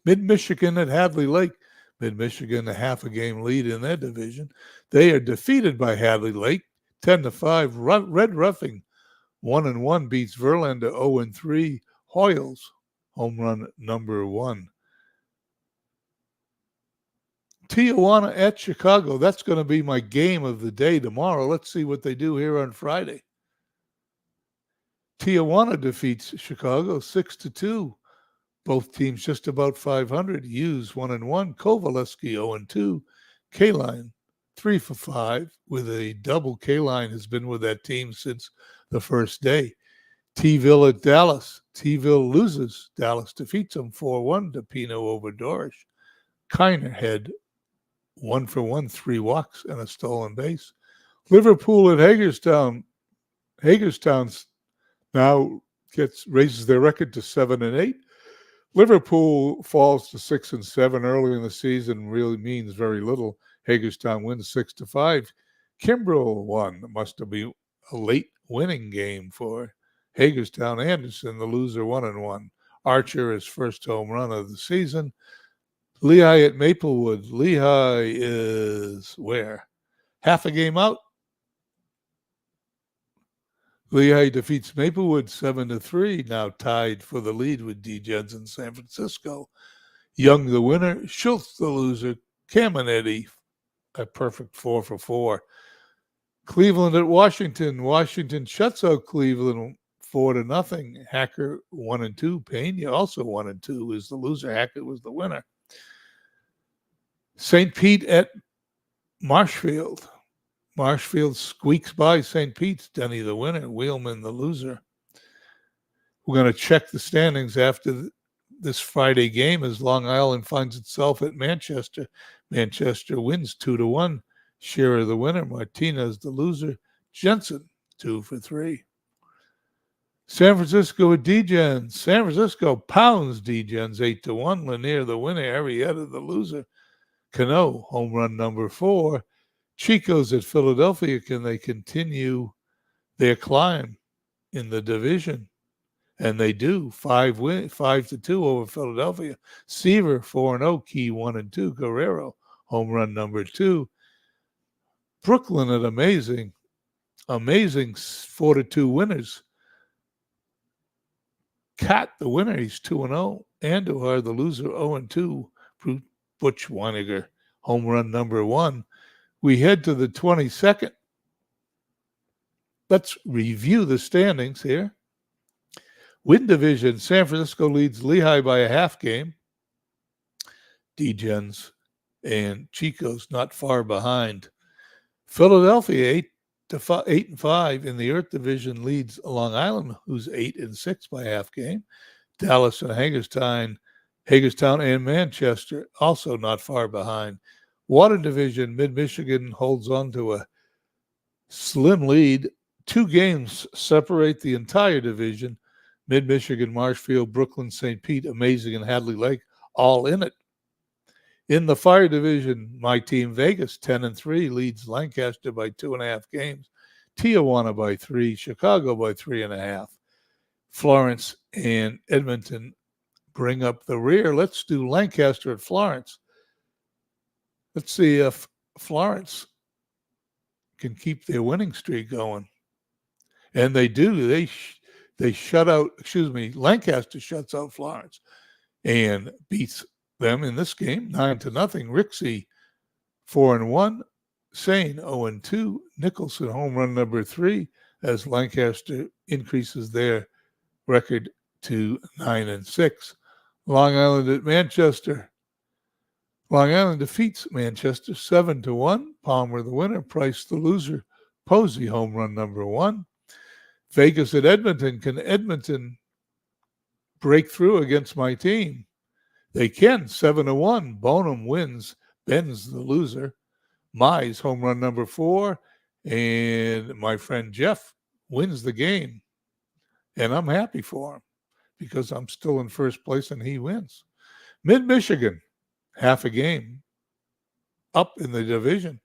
Mid-Michigan at Hadley Lake. Mid-Michigan a half a game lead in their division. They are defeated by Hadley Lake, 10-5. Red Roughing, 1-1, beats Verlander 0-3. Hoyles, home run number 1. Tijuana at Chicago. That's going to be my game of the day tomorrow. Let's see what they do here on Friday. Tijuana defeats Chicago 6-2. Both teams just about 500. Hughes 1-1. Kovaleski 0-2. K-Line 3 for 5 with a double. K-Line has been with that team since the first day. T-Ville at Dallas. T-Ville loses. Dallas defeats them 4-1. DePino over Dorish. Kiner had 1 for 1, 3 walks and a stolen base. Liverpool at Hagerstown. Hagerstown's now raises their record to 7-8. Liverpool falls to 6-7 early in the season. Really means very little. Hagerstown wins 6-5. Kimbrell won. It must have been a late winning game for Hagerstown. Anderson, the loser, 1-1. Archer, his first home run of the season. Lehigh at Maplewood. Lehigh is where? Half a game out. Lehigh defeats Maplewood 7-3, now tied for the lead with D-Gens in San Francisco. Young the winner, Schultz the loser, Caminetti a perfect 4-for-4. Cleveland at Washington. Washington shuts out Cleveland 4-0. Hacker 1-2. Pena also 1-2 is the loser. Hacker was the winner. St. Pete at Marshfield. Marshfield squeaks by St. Pete's. Denny the winner. Wheelman the loser. We're going to check the standings after this Friday game as Long Island finds itself at Manchester. Manchester wins 2-1. Shearer the winner. Martinez the loser. Jensen 2-for-3. San Francisco at D-Gens. San Francisco pounds D-Gens 8-1. Lanier the winner. Arrieta the loser. Cano home run number 4. Chico's at Philadelphia. Can they continue their climb in the division? And they do. 5-2 over Philadelphia. Seaver 4-0. Key 1-2. Guerrero home run number 2. Brooklyn at amazing 4-2 winners. Cat the winner. He's 2-0. Andujar the loser 0-2. Butch Weiniger home run number 1. We head to the 22nd. Let's review the standings here. Win division, San Francisco leads Lehigh by a half game. D-Gens and Chico's not far behind. Philadelphia 8-5 in the Earth division leads Long Island, who's 8-6 by half game. Dallas and Hagerstown and Manchester also not far behind. Water division, Mid-Michigan holds on to a slim lead. 2 games separate the entire division. Mid-Michigan, Marshfield, Brooklyn, St. Pete, Amazing, and Hadley Lake all in it. In the fire division, my team Vegas 10-3 leads Lancaster by 2.5 games. Tijuana by 3, Chicago by 3.5. Florence and Edmonton bring up the rear. Let's do Lancaster at Florence. Let's see if Florence can keep their winning streak going. And they do. They shut out, Lancaster shuts out Florence and beats them in this game 9-0. Rixey 4-1. Sane 0-2. Nicholson home run number 3 as Lancaster increases their record to 9-6. Long Island at Manchester. Long Island defeats Manchester 7-1. Palmer the winner. Price the loser. Posey home run number 1. Vegas at Edmonton. Can Edmonton break through against my team? They can. 7-1. Bonham wins. Ben's the loser. Mize home run number 4. And my friend Jeff wins the game. And I'm happy for him because I'm still in first place and he wins. Mid-Michigan, half a game up in the division.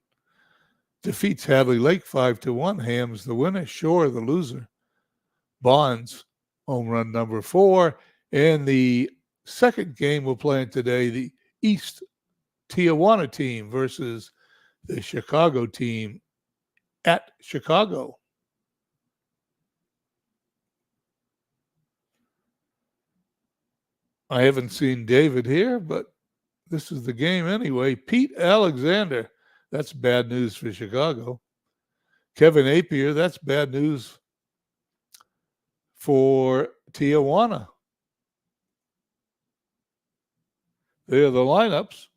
Defeats Hadley Lake 5-1. Ham's the winner. Shore the loser. Bonds home run number 4. And the second game we're playing today, the East Tijuana team versus the Chicago team at Chicago. I haven't seen David here, but this is the game anyway. Pete Alexander, that's bad news for Chicago. Kevin Apier, that's bad news for Tijuana. There are the lineups.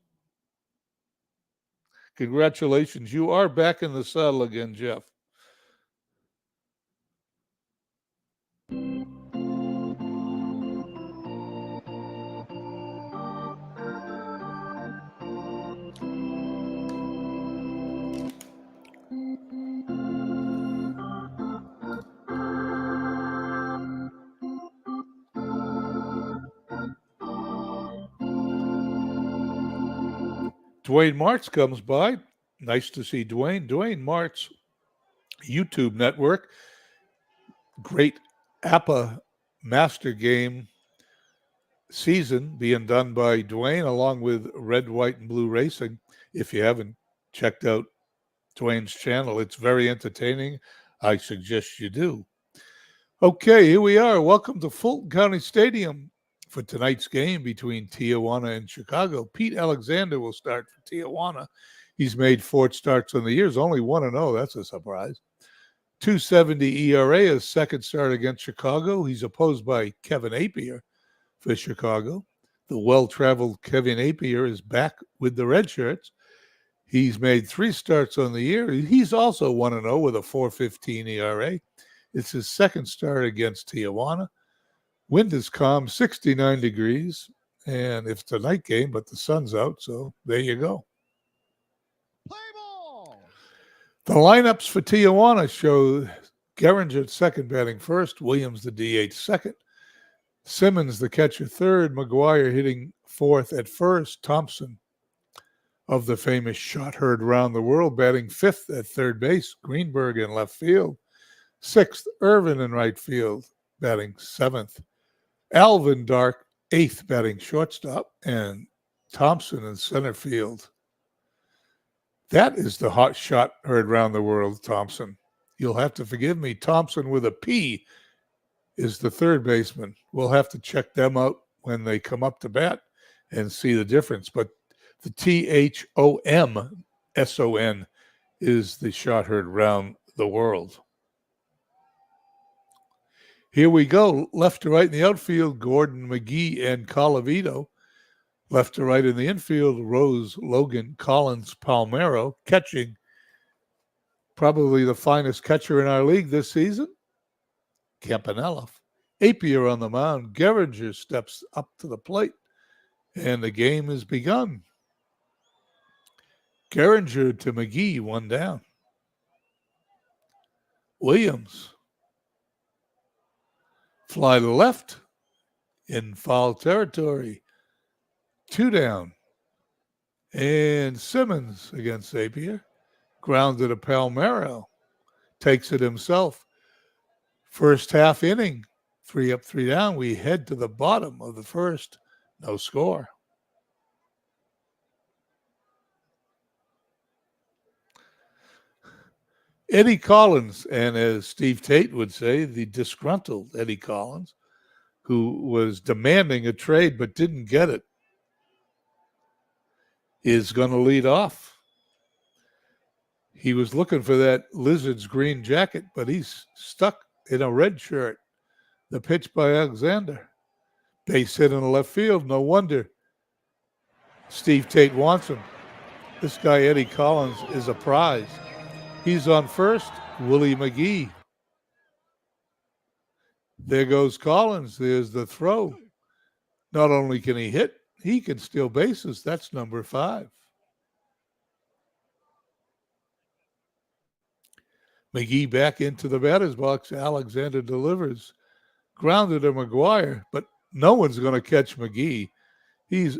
Congratulations. You are back in the saddle again, Jeff. Dwayne Martz comes by. Nice to see Dwayne. Dwayne Mart's YouTube network, great APA Master Game season being done by Dwayne along with Red, White, and Blue Racing. If you haven't checked out Dwayne's channel, it's very entertaining. I suggest you do. Okay, here we are. Welcome to Fulton County Stadium for tonight's game between Tijuana and Chicago. Pete Alexander will start for Tijuana. He's made 4 starts on the year. He's only 1-0. That's a surprise. 2.70 ERA, his second start against Chicago. He's opposed by Kevin Apier for Chicago. The well-traveled Kevin Apier is back with the Red Shirts. He's made 3 starts on the year. He's also 1-0 with a 4.15 ERA. It's his second start against Tijuana. Wind is calm, 69 degrees, and it's a night game, but the sun's out, so there you go. Play ball. The lineups for Tijuana show Geringer at second, batting first, Williams the DH second, Simmons the catcher third, McGuire hitting fourth at first, Thompson of the famous shot heard around the world batting fifth at third base, Greenberg in left field, sixth, Irvin in right field, batting seventh. Alvin Dark, eighth, batting shortstop, and Thompson in center field. That is the hot shot heard around the world, Thompson. You'll have to forgive me. Thompson with a P is the third baseman. We'll have to check them out when they come up to bat and see the difference. But the THOMSON is the shot heard around the world. Here we go. Left to right in the outfield, Gordon, McGee, and Colavito. Left to right in the infield, Rose, Logan, Collins, Palmero. Catching, probably the finest catcher in our league this season, Campanella. Apier on the mound. Geringer steps up to the plate, and the game has begun. Geringer to McGee, 1 down. Williams. Fly to left in foul territory. 2 down. And Simmons against Apier. Grounded to Palmero. Takes it himself. First half inning. 3 up, 3 down. We head to the bottom of the first. No score. Eddie Collins, and as Steve Tate would say, the disgruntled Eddie Collins, who was demanding a trade but didn't get it, is going to lead off. He was looking for that Lizard's green jacket, but he's stuck in a red shirt. The pitch by Alexander. Base hit in the left field. No wonder Steve Tate wants him. This guy, Eddie Collins, is a prize. He's on first, Willie McGee. There goes Collins. There's the throw. Not only can he hit, he can steal bases. That's number 5. McGee back into the batter's box. Alexander delivers. Grounded to McGuire, but no one's going to catch McGee. He's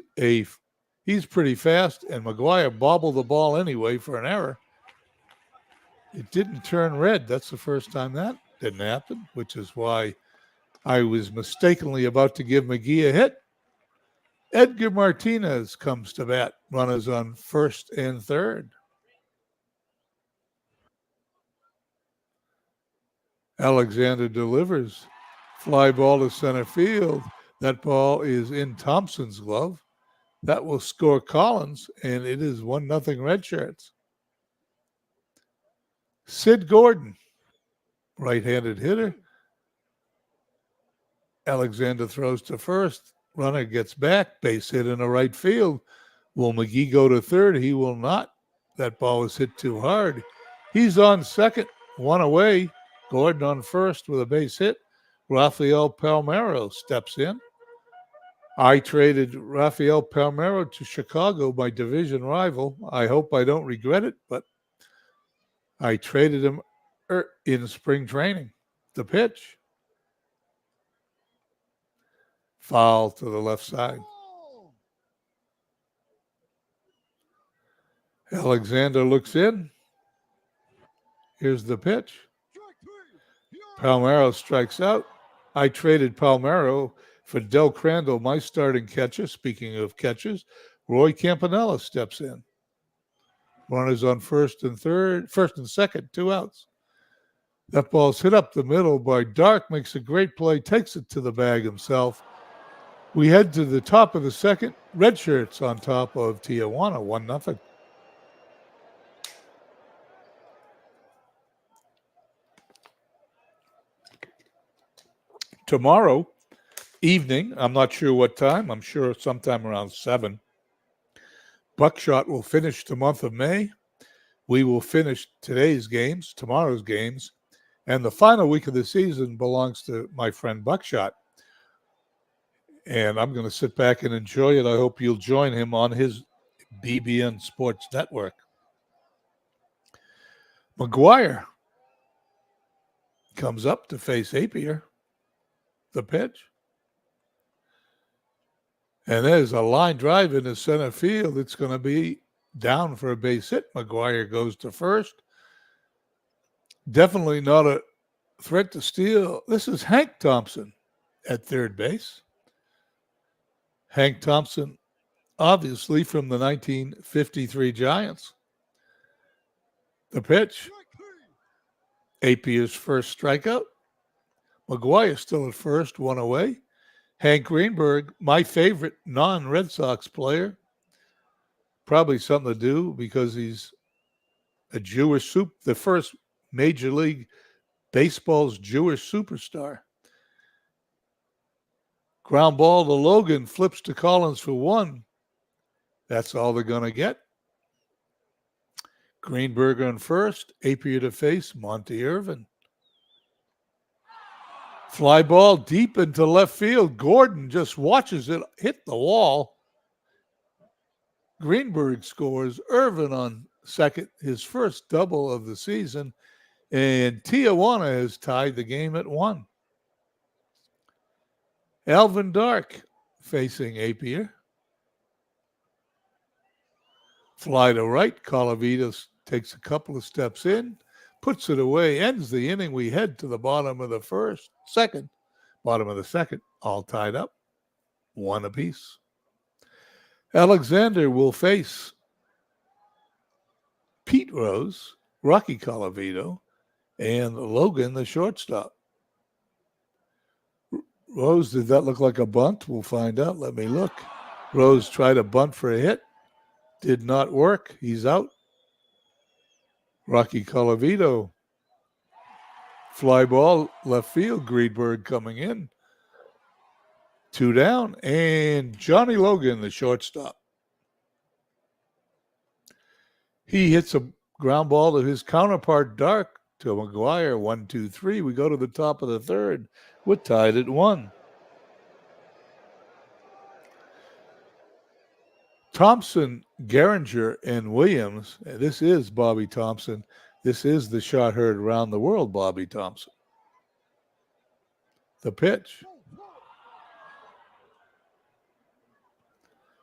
pretty fast, and McGuire bobbled the ball anyway for an error. It didn't turn red. That's the first time that didn't happen, which is why I was mistakenly about to give McGee a hit. Edgar Martinez comes to bat. Runners on first and third. Alexander delivers. Fly ball to center field. That ball is in Thompson's glove. That will score Collins, and it is 1-0 Red Shirts. Sid Gordon, right-handed hitter. Alexander throws to first. Runner gets back. Base hit in the right field. Will McGee go to third? He will not. That ball was hit too hard. He's on second. 1 away. Gordon on first with a base hit. Rafael Palmero steps in. I traded Rafael Palmero to Chicago, my division rival. I hope I don't regret it, but I traded him in spring training. The pitch. Foul to the left side. Alexander looks in. Here's the pitch. Palmeiro strikes out. I traded Palmeiro for Del Crandall, my starting catcher. Speaking of catchers, Roy Campanella steps in. Runners on first and second, 2 outs. That ball's hit up the middle by Dark, makes a great play, takes it to the bag himself. We head to the top of the second. Red shirts on top of Tijuana, 1-0. Tomorrow evening, I'm not sure what time, I'm sure sometime around 7, Buckshot will finish the month of May. We will finish today's games, tomorrow's games, and the final week of the season belongs to my friend Buckshot. And I'm going to sit back and enjoy it. I hope you'll join him on his BBN Sports Network. McGuire comes up to face Apier. The pitch. And there's a line drive into center field. It's going to be down for a base hit. McGuire goes to first. Definitely not a threat to steal. This is Hank Thompson at third base. Hank Thompson, obviously from the 1953 Giants. The pitch. Apier's first strikeout. McGuire still at first, 1 away. Hank Greenberg, my favorite non-Red Sox player. Probably something to do because he's a Jewish the first Major League Baseball's Jewish superstar. Ground ball to Logan, flips to Collins for 1. That's all they're going to get. Greenberg on first, Apier to face Monty Irvin. Fly ball deep into left field. Gordon just watches it hit the wall. Greenberg scores. Irvin on second, his first double of the season. And Tijuana has tied the game at 1. Alvin Dark facing Apier. Fly to right. Colavitos takes a couple of steps in, puts it away, ends the inning. We head to the bottom of the bottom of the second, all tied up, 1 apiece. Alexander will face Pete Rose, Rocky Colavito, and Logan, the shortstop. Rose, did that look like a bunt? We'll find out. Let me look. Rose tried a bunt for a hit. Did not work. He's out. Rocky Colavito. Fly ball, left field. Greenberg coming in. 2 down. And Johnny Logan, the shortstop. He hits a ground ball to his counterpart, Dark, to McGuire. 1, 2, 3. We go to the top of the third. We're tied at 1. Thompson, Geringer, and Williams. This is Bobby Thompson. This is the shot heard around the world, Bobby Thompson. The pitch.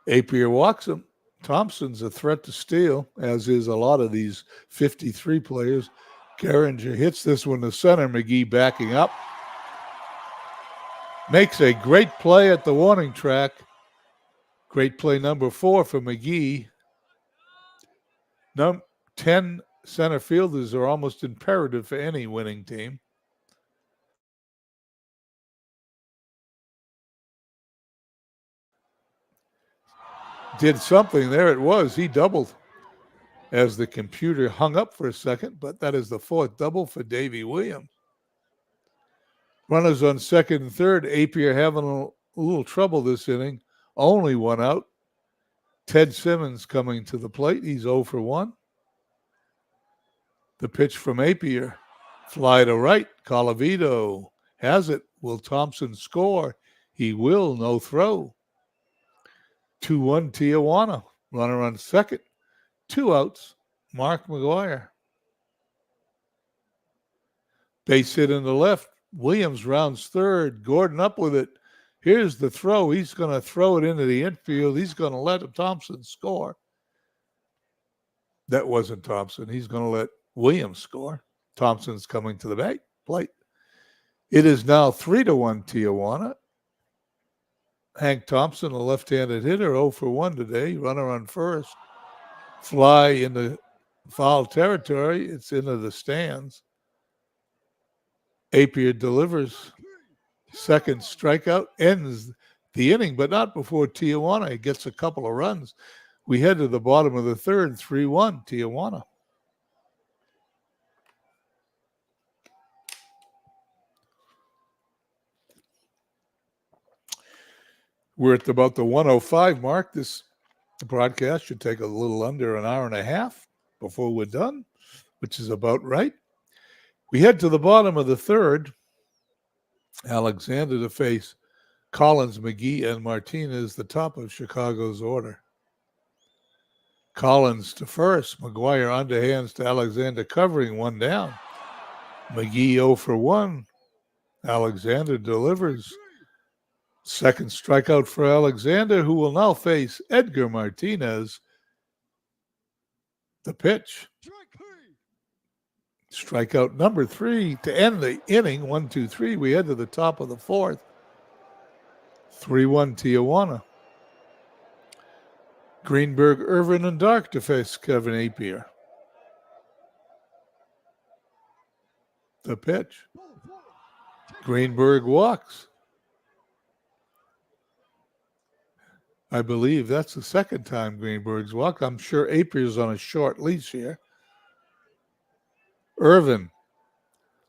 Apier walks him. Thompson's a threat to steal, as is a lot of these 53 players. Geringer hits this one to center. McGee backing up. Makes a great play at the warning track. Great play number 4 for McGee. 10 center fielders are almost imperative for any winning team. Did something. There it was. He doubled as the computer hung up for a second, but that is the 4th double for Davey Williams. Runners on second and third. Apier having a little trouble this inning. Only 1 out. Ted Simmons coming to the plate. He's 0 for 1. The pitch from Apier. Fly to right. Colavito has it. Will Thompson score? He will. No throw. 2-1 Tijuana. Runner on second. 2 outs. Mark McGuire. Base hit in the left. Williams rounds third. Gordon up with it. Here's the throw. He's going to throw it into the infield. He's going to let Thompson score. That wasn't Thompson. He's going to let Williams score. Thompson's coming to the plate. It is now 3-1 Tijuana. Hank Thompson, a left-handed hitter, 0 for 1 today. Runner on first. Fly into foul territory. It's into the stands. Apier delivers. Second strikeout, ends the inning, but not before Tijuana gets a couple of runs. We head to the bottom of the third, 3-1 Tijuana. We're at about the 105 mark. This broadcast should take a little under an hour and a half before we're done, which is about right. We head to the bottom of the third. Alexander to face Collins, McGee, and Martinez, the top of Chicago's order. Collins to first. McGuire underhands to Alexander, covering one down. McGee 0 for 1. Alexander delivers. Second strikeout for Alexander, who will now face Edgar Martinez. The pitch. Strikeout number 3 to end the inning. 1-2-3. We head to the top of the fourth. 3-1 Tijuana. Greenberg, Irvin, and Dark to face Kevin Apier. The pitch. Greenberg walks. I believe that's the second time Greenberg's walked. I'm sure Apier's on a short leash here. Irvin,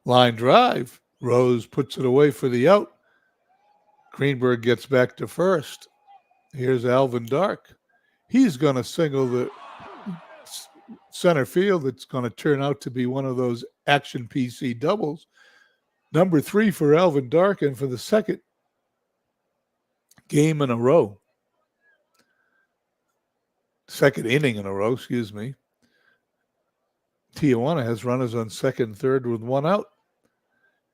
line drive. Rose puts it away for the out. Greenberg gets back to first. Here's Alvin Dark. He's going to single the center field. It's going to turn out to be one of those action PC doubles. Number 3 for Alvin Dark, and for the second game in a row. Second inning in a row, excuse me. Tijuana has runners on second and third with one out.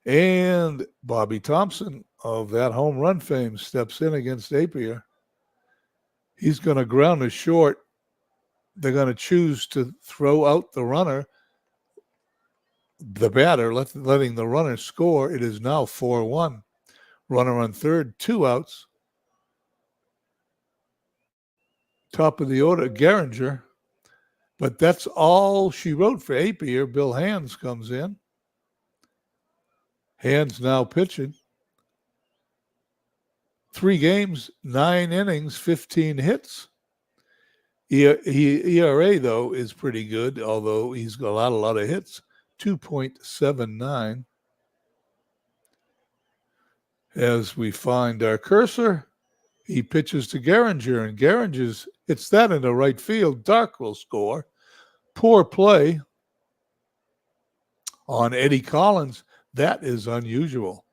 And Bobby Thompson of that home run fame steps in against Apier. He's going to ground a short. They're going to choose to throw out the runner, the batter, letting the runner score. It is now 4-1. Runner on third, 2 outs. Top of the order, Gehringer. But that's all she wrote for Apier. Bill Hands comes in. Hands now pitching. 3 games, 9 innings, 15 hits. ERA, though, is pretty good, although he's got a lot of hits. 2.79. As we find our cursor, he pitches to Gehringer, and Gehringer's hits that into right field. Dark will score. Poor play on Eddie Collins. That is unusual.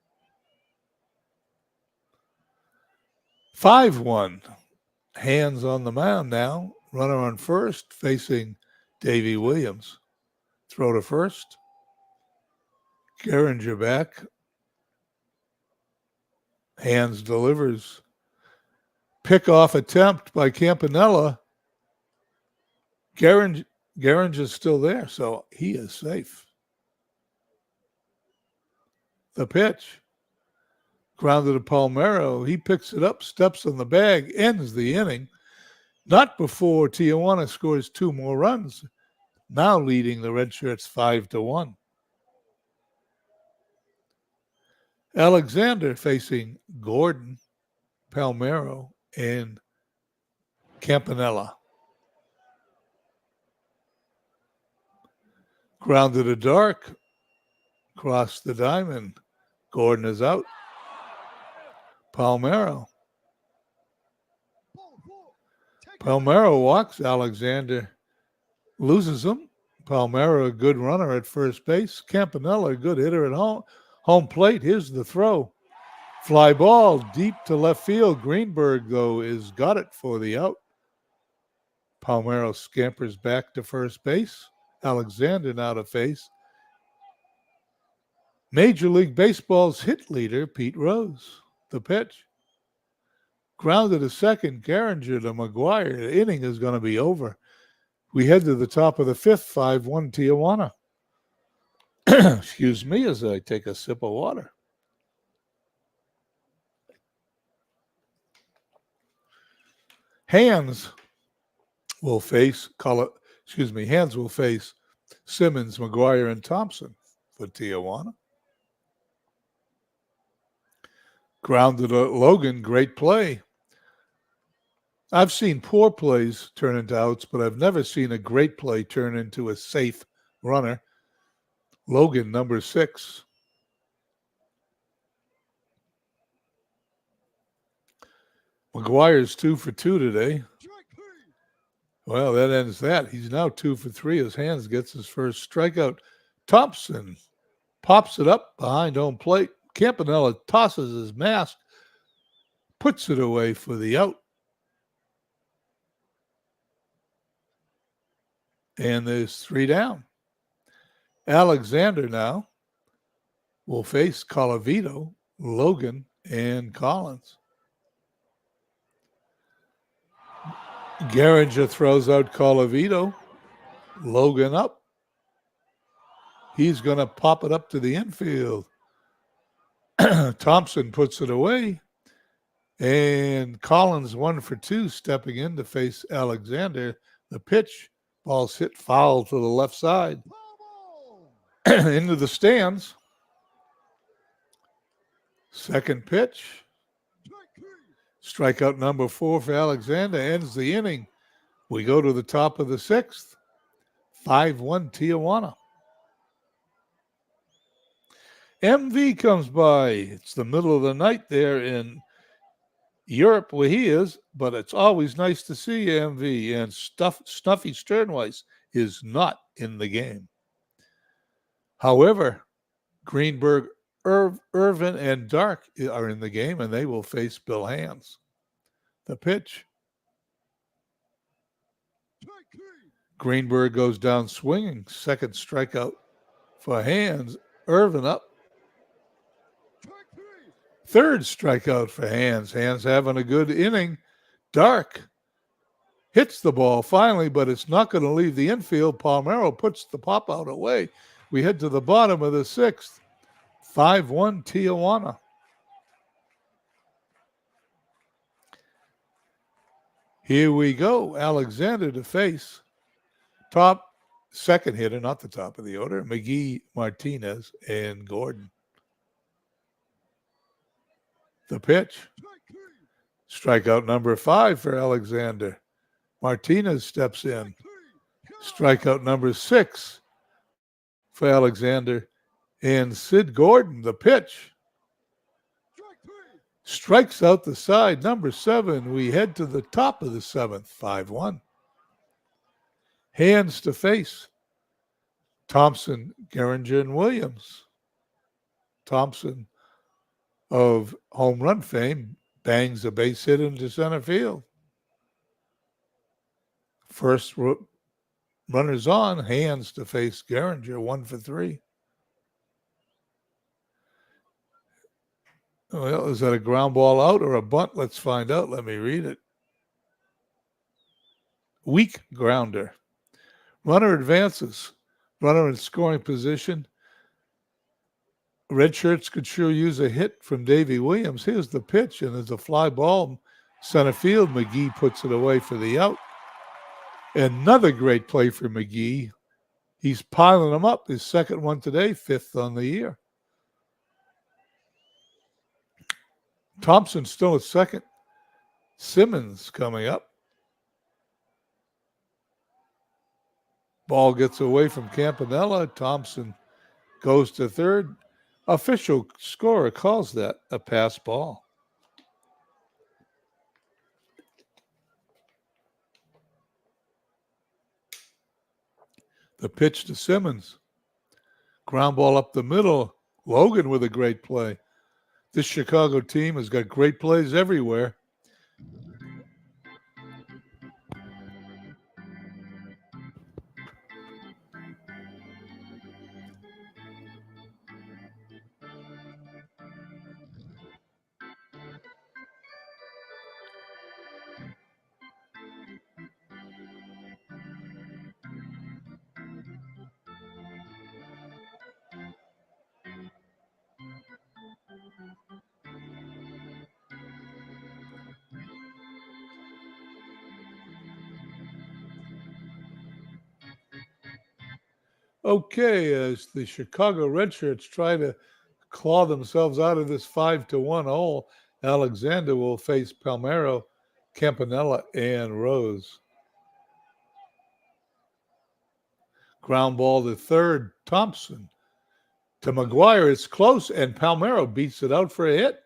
5-1. Hands on the mound now. Runner on first facing Davey Williams. Throw to first. Gehringer back. Hands delivers. Pickoff attempt by Campanella. Gehringer's still there, so he is safe. The pitch. Grounded to Palmeiro. He picks it up, steps on the bag, ends the inning. Not before Tijuana scores 2 more runs. Now leading the Red Shirts 5-1. Alexander facing Gordon, Palmeiro, and Campanella. Grounded to Dark. Cross the diamond. Gordon is out. Palmeiro walks. Alexander loses him. Palmeiro, a good runner at first base. Campanella, a good hitter at home plate. Here's the throw. Fly ball deep to left field. Greenberg, though, is got it for the out. Palmeiro scampers back to first base. Alexander now to face Major League Baseball's hit leader, Pete Rose. The pitch. Grounded to second. Gehringer to McGuire. The inning is going to be over. We head to the top of the fifth, 5-1 Tijuana. Excuse me as I take a sip of water. Hands will face Simmons, McGuire, and Thompson for Tijuana. Grounded to Logan, great play. I've seen poor plays turn into outs, but I've never seen a great play turn into a safe runner. Logan, number 6. McGuire's 2 for 2 today. Well, that ends that. He's now 2 for 3. His hands gets his first strikeout. Thompson pops it up behind home plate. Campanella tosses his mask, puts it away for the out. And there's 3 down. Alexander now will face Colavito, Logan, and Collins. Garinger throws out Colavito. Logan up. He's going to pop it up to the infield. Thompson puts it away. And Collins 1 for 2, stepping in to face Alexander. The pitch, ball's hit foul to the left side. Into the stands. Second pitch. Strikeout number 4 for Alexander ends the inning. We go to the top of the 6th. 5-1 Tijuana. MV comes by. It's the middle of the night there in Europe where he is, but it's always nice to see MV. And Snuffy Sternweiss is not in the game. However, Greenberg, Irvin, and Dark are in the game, and they will face Bill Hands. The pitch. Greenberg goes down swinging. Second strikeout for Hands. Irvin up. Third strikeout for Hands. Hands having a good inning. Dark hits the ball finally, but it's not going to leave the infield. Palmero puts the pop out away. We head to the bottom of the 6th. 5-1 Tijuana. Here we go. Alexander to face second hitter, not the top of the order, McGee, Martinez, and Gordon. The pitch. Strikeout number 5 for Alexander. Martinez steps in. Strikeout number 6 for Alexander. And Sid Gordon, the pitch. Strikes out the side. Number 7. We head to the top of the 7th. 5-1. Hands to face. Thompson, Garinger, and Williams. Thompson of home run fame bangs a base hit into center field. First runners on. Hands to face Garinger. 1 for 3. Well, is that a ground ball out or a bunt? Let's find out. Let me read it. Weak grounder. Runner advances. Runner in scoring position. Red shirts could sure use a hit from Davey Williams. Here's the pitch, and there's a fly ball. Center field. McGee puts it away for the out. Another great play for McGee. He's piling them up. His second one today, 5th on the year. Thompson still at second. Simmons coming up. Ball gets away from Campanella. Thompson goes to third. Official scorer calls that a pass ball. The pitch to Simmons. Ground ball up the middle. Logan with a great play. This Chicago team has got great plays everywhere. Okay, as the Chicago Red Shirts try to claw themselves out of this 5-1 hole, Alexander will face Palmero, Campanella, and Rose. Ground ball to third, Thompson. To McGuire, it's close, and Palmero beats it out for a hit.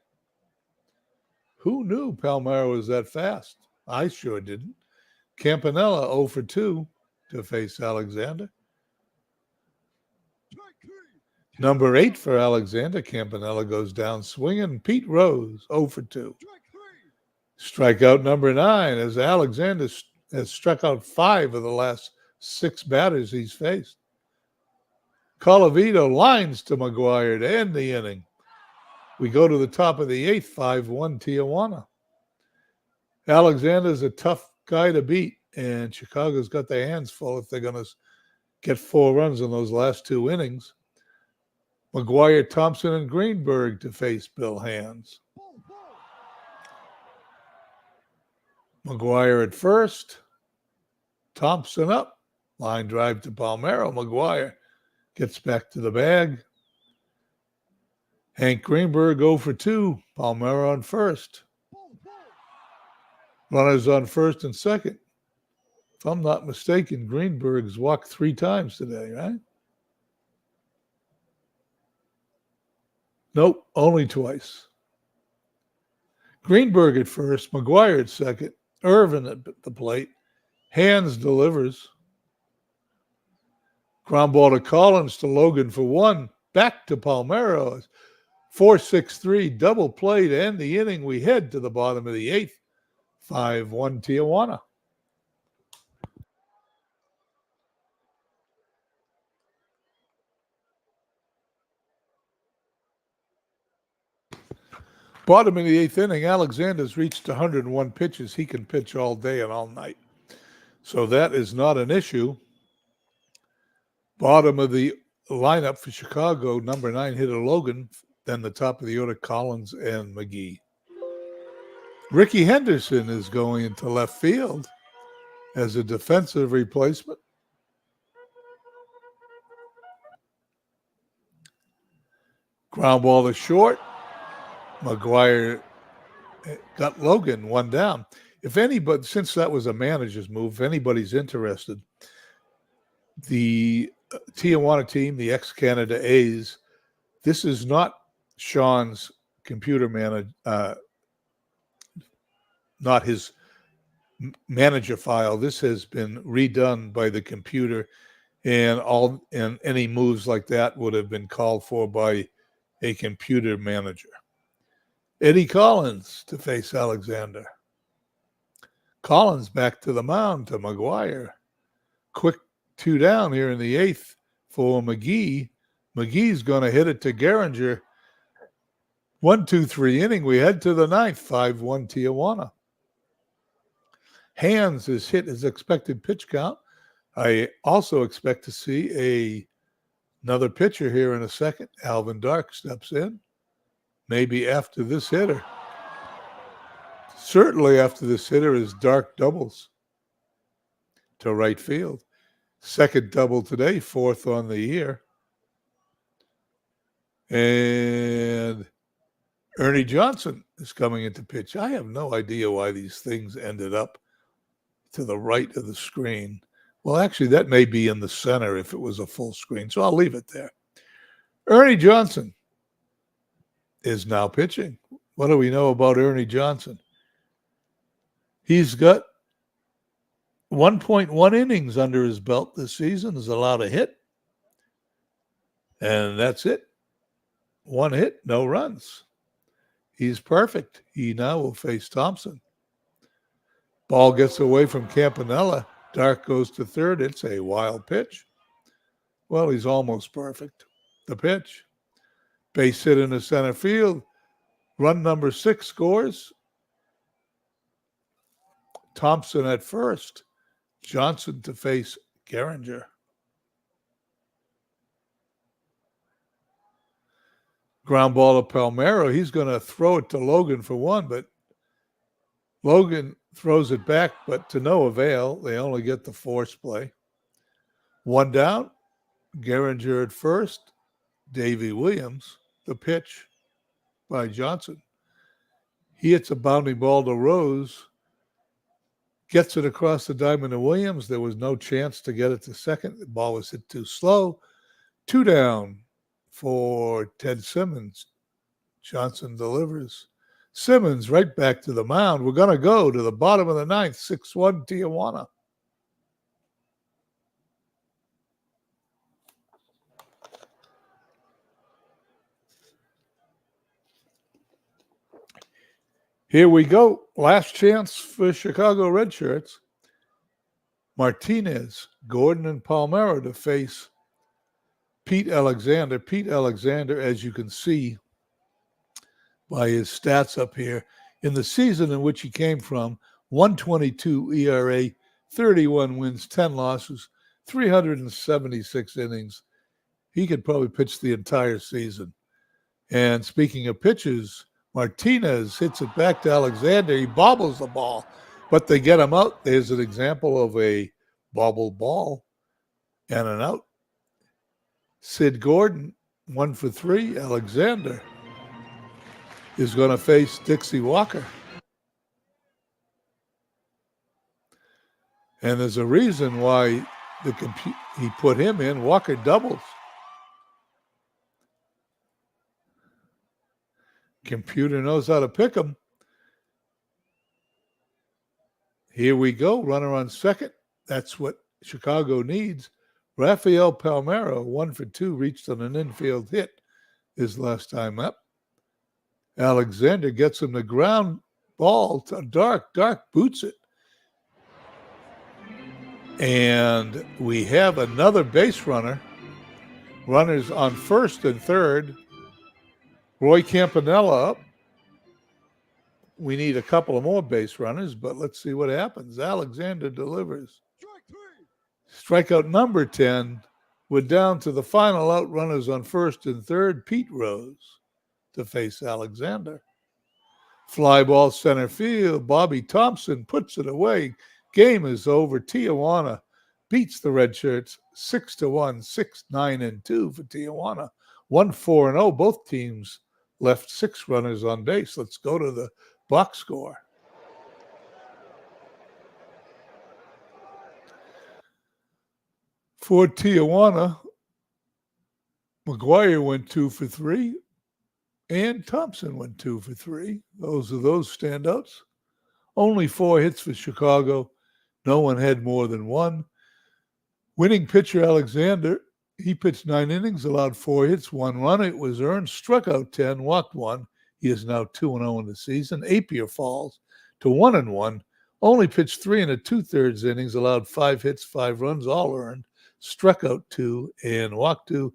Who knew Palmero was that fast? I sure didn't. Campanella 0 for 2 to face Alexander. Number 8 for Alexander. Campanella goes down swinging. Pete Rose 0 for 2. Strikeout number 9 as Alexander has struck out 5 of the last 6 batters he's faced. Colavito lines to McGuire to end the inning. We go to the top of the 8th, 5-1 Tijuana. Alexander's a tough guy to beat, and Chicago's got their hands full if they're going to get 4 runs in those last 2 innings. McGuire, Thompson, and Greenberg to face Bill Hands. McGuire at first. Thompson up. Line drive to Palmero. McGuire gets back to the bag. Hank Greenberg 0 for 2. Palmero on first. Runners on first and second. If I'm not mistaken, Greenberg's walked 3 times today, right? Nope, only twice. Greenberg at first, McGuire at second, Irvin at the plate. Hands delivers. Ground ball to Collins to Logan for 1. Back to Palmero. 4-6-3 double play to end the inning. We head to the bottom of the 8th. 5-1 Tijuana. Bottom of the 8th inning, Alexander's reached 101 pitches. He can pitch all day and all night. So that is not an issue. Bottom of the lineup for Chicago, number 9 hitter Logan, then the top of the order Collins and McGee. Ricky Henderson is going into left field as a defensive replacement. Ground ball to short. McGuire got Logan 1 down. If anybody, since that was a manager's move, if anybody's interested, the Tijuana team, the ex-Canada A's, this is not Sean's computer not his manager file. This has been redone by the computer, and any moves like that would have been called for by a computer manager. Eddie Collins to face Alexander. Collins back to the mound to McGuire. Quick 2 down here in the 8th for McGee. McGee's going to hit it to Gehringer. 1-2-3 inning. We head to the 9th. 5-1 Tijuana. Hands has hit his expected pitch count. I also expect to see another pitcher here in a second. Alvin Dark steps in. Maybe after this hitter. Certainly after this hitter is Dark doubles to right field. Second double today, 4th on the year. And Ernie Johnson is coming into pitch. I have no idea why these things ended up to the right of the screen. Well, actually, that may be in the center if it was a full screen, so I'll leave it there. Ernie Johnson is now pitching. What do we know about Ernie Johnson? He's got 1.1 innings under his belt this season. He's allowed a hit. And that's it. 1 hit, no runs. He's perfect. He now will face Thompson. Ball gets away from Campanella. Dark goes to third. It's a wild pitch. Well, he's almost perfect. The pitch. Base hit in the center field. Run number 6 scores. Thompson at first. Johnson to face Gehringer. Ground ball to Palmeiro. He's going to throw it to Logan for one, but Logan throws it back, but to no avail. They only get the force play. One down. Geringer at first. Davey Williams, the pitch by Johnson. He hits a bounding ball to Rose, gets it across the diamond to Williams. There was no chance to get it to second. The ball was hit too slow. 2 down for Ted Simmons. Johnson delivers. Simmons right back to the mound. We're going to go to the bottom of the ninth, 6-1 Tijuana. Here we go. Last chance for Chicago Red Shirts. Martinez, Gordon, and Palmeiro to face Pete Alexander. Pete Alexander, as you can see by his stats up here, in the season in which he came from, 122 ERA, 31 wins, 10 losses, 376 innings. He could probably pitch the entire season. And speaking of pitches, Martinez hits it back to Alexander. He bobbles the ball, but they get him out. There's an example of a bobbled ball and an out. Sid Gordon, 1 for 3. Alexander is going to face Dixie Walker. And there's a reason why he put him in. Walker doubles. Computer knows how to pick him. Here we go. Runner on second. That's what Chicago needs. Rafael Palmeiro, 1 for 2, reached on an infield hit his last time up. Alexander gets him the ground ball to Dark. Dark boots it. And we have another base runner. Runners on first and third. Roy Campanella up. We need a couple of more base runners, but let's see what happens. Alexander delivers. Strikeout number 10. We're down to the final out. Runners on first and third. Pete Rose to face Alexander. Fly ball center field. Bobby Thompson puts it away. Game is over. Tijuana beats the Red Shirts 6-1, 6-9-2 for Tijuana. 1-4-0. Both teams left 6 runners on base. Let's go to the box score. For Tijuana, McGuire went 2 for 3, and Thompson went 2 for 3. Those are those standouts. Only 4 hits for Chicago. No one had more than 1. Winning pitcher Alexander, he pitched 9 innings, allowed 4 hits, 1 run. It was earned, struck out 10, walked 1. He is now 2-0 in the season. Apier falls to 1-1. Only pitched 3 2/3 innings, allowed 5 hits, 5 runs, all earned. Struck out 2 and walked 2.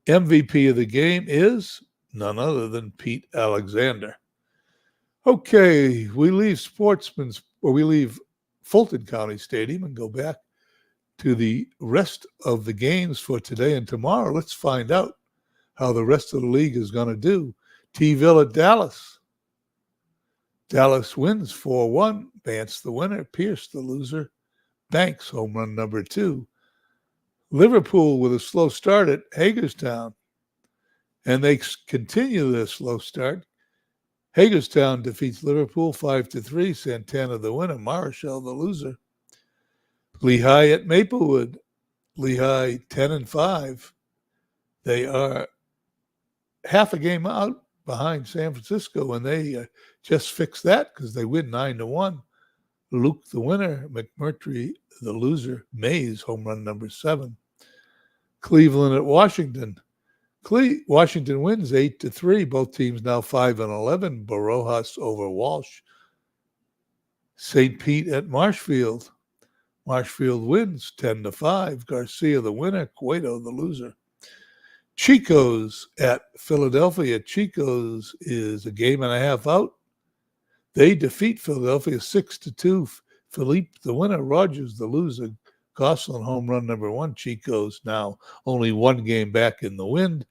MVP of the game is none other than Pete Alexander. Okay, we leave we leave Fulton County Stadium and go back to the rest of the games for today and tomorrow. Let's find out how the rest of the league is going to do. T-Ville at Dallas. Dallas wins 4-1. Bance the winner. Pierce the loser. Banks home run number 2. Liverpool with a slow start at Hagerstown. And they continue their slow start. Hagerstown defeats Liverpool 5-3. Santana the winner. Marichal the loser. Lehigh at Maplewood. Lehigh 10-5. They are half a game out behind San Francisco, and they just fixed that because they win 9-1. Luke the winner, McMurtry the loser, Mays home run number 7. Cleveland at Washington. Washington wins 8-3. Both teams now 5-11. Barojas over Walsh. St. Pete at Marshfield. Marshfield wins 10-5. Garcia the winner, Cueto the loser. Chico's at Philadelphia. Chico's is a game and a half out. They defeat Philadelphia 6-2. Philippe the winner, Rogers the loser. Gosselin home run number 1. Chico's now only 1 game back in the wind.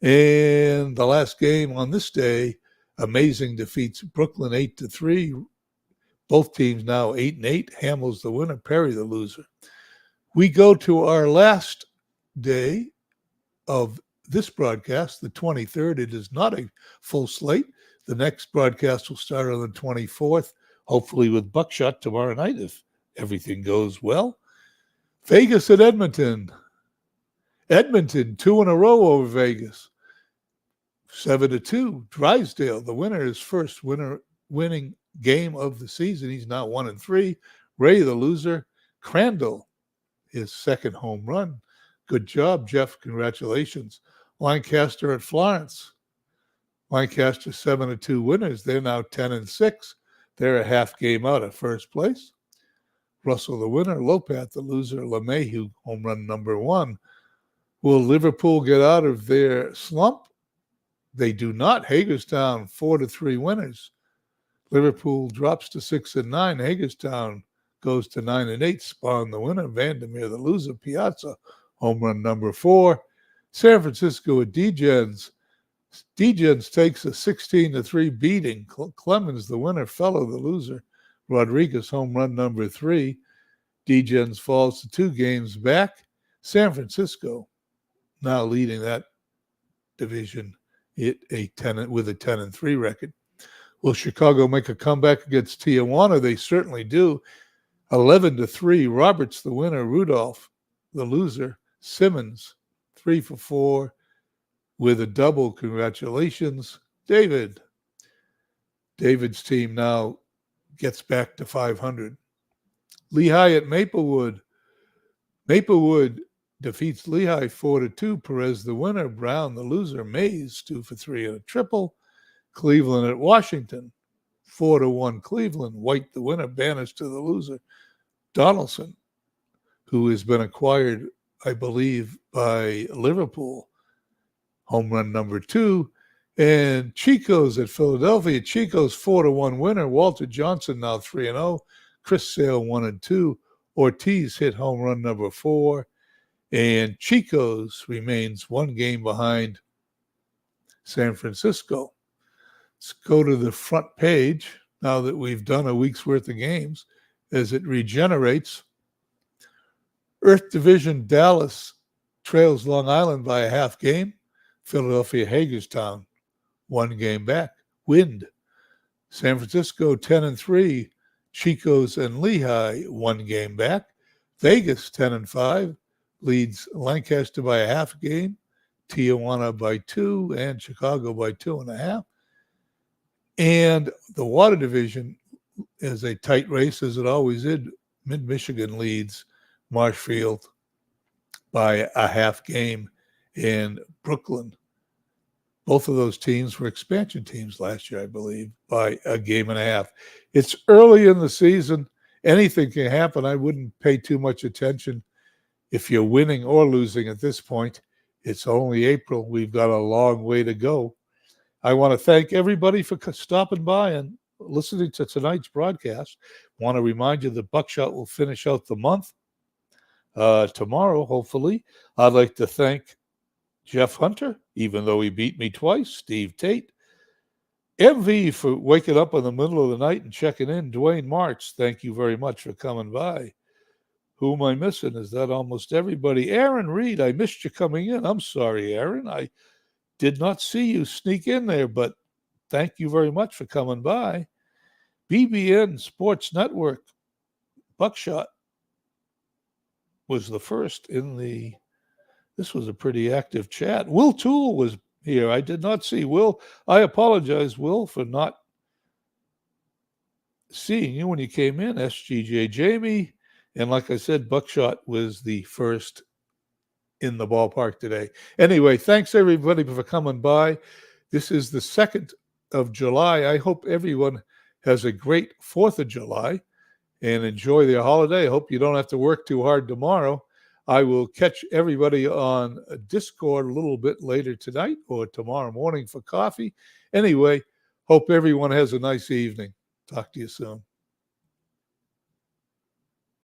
And the last game on this day, Amazing defeats Brooklyn 8-3. Both teams now 8-8. Hamel's the winner, Perry the loser. We go to our last day of this broadcast, the 23rd. It is not a full slate. The next broadcast will start on the 24th, hopefully with Buckshot tomorrow night if everything goes well. Vegas at Edmonton. Edmonton, 2 in a row over Vegas. 7-2. Drysdale, the winner, his first winning game of the season. He's now 1-3. Ray, the loser. Crandall, his second home run. Good job, Jeff. Congratulations. Lancaster at Florence. Lancaster 7-2 winners. They're now 10-6. They're a half game out at first place. Russell, the winner. Lopat, the loser. LeMahieu, home run number 1. Will Liverpool get out of their slump? They do not. Hagerstown, 4-3 winners. Liverpool drops to 6-9. Hagerstown goes to 9-8. Spawn, the winner. Vandermeer, the loser. Piazza, home run number 4. San Francisco at Degens. Degens takes a 16-3 beating. Clemens, the winner. Fellow, the loser. Rodriguez, home run number 3. Degens falls to 2 games back. San Francisco now leading that division with a 10-3 record. Will Chicago make a comeback against Tijuana? They certainly do. 11-3. Roberts, the winner. Rudolph, the loser. Simmons, 3-4 with a double. Congratulations, David. David's team now gets back to 500. Lehigh at Maplewood. Maplewood defeats Lehigh 4-2. Perez, the winner. Brown, the loser. Mays, 2-3 and a triple. Cleveland at Washington, 4-1 Cleveland. White, the winner. Bannister, the loser. Donaldson, who has been acquired, I believe, by Liverpool, home run number 2. And Chico's at Philadelphia. Chico's 4-1 winner. Walter Johnson now 3-0. Chris Sale 1-2. Ortiz hit home run number 4. And Chico's remains 1 game behind San Francisco. Let's go to the front page now that we've done a week's worth of games as it regenerates. Earth Division Dallas trails Long Island by a half game. Philadelphia Hagerstown 1 game back. Wind. San Francisco 10-3. Chico's and Lehigh 1 game back. Vegas 10-5. Leads Lancaster by a half game. Tijuana by 2 and Chicago by 2.5. And the Water Division is a tight race, as it always is. Mid-Michigan leads Marshfield by a half game, and Brooklyn. Both of those teams were expansion teams last year, I believe, by a game and a half. It's early in the season. Anything can happen. I wouldn't pay too much attention if you're winning or losing at this point. It's only April. We've got a long way to go. I want to thank everybody for stopping by and listening to tonight's broadcast. I want to remind you that Buckshot will finish out the month tomorrow, hopefully. I'd like to thank Jeff Hunter, even though he beat me twice, Steve Tate, MV for waking up in the middle of the night and checking in, Dwayne March, thank you very much for coming by. Who am I missing? Is that almost everybody? Aaron Reed, I missed you coming in. I'm sorry, Aaron. I did not see you sneak in there, but thank you very much for coming by. BBN Sports Network, Buckshot was the first in the, this was a pretty active chat. Will Toole was here. I did not see Will. I apologize, Will, for not seeing you when you came in. SGJ Jamie. And like I said, Buckshot was the first in the ballpark today. Anyway, thanks everybody for coming by. This is the 2nd of July. I hope everyone has a great 4th of July and enjoy their holiday. I hope you don't have to work too hard tomorrow. I will catch everybody on Discord a little bit later tonight or tomorrow morning for coffee. Anyway, hope everyone has a nice evening. Talk to you soon.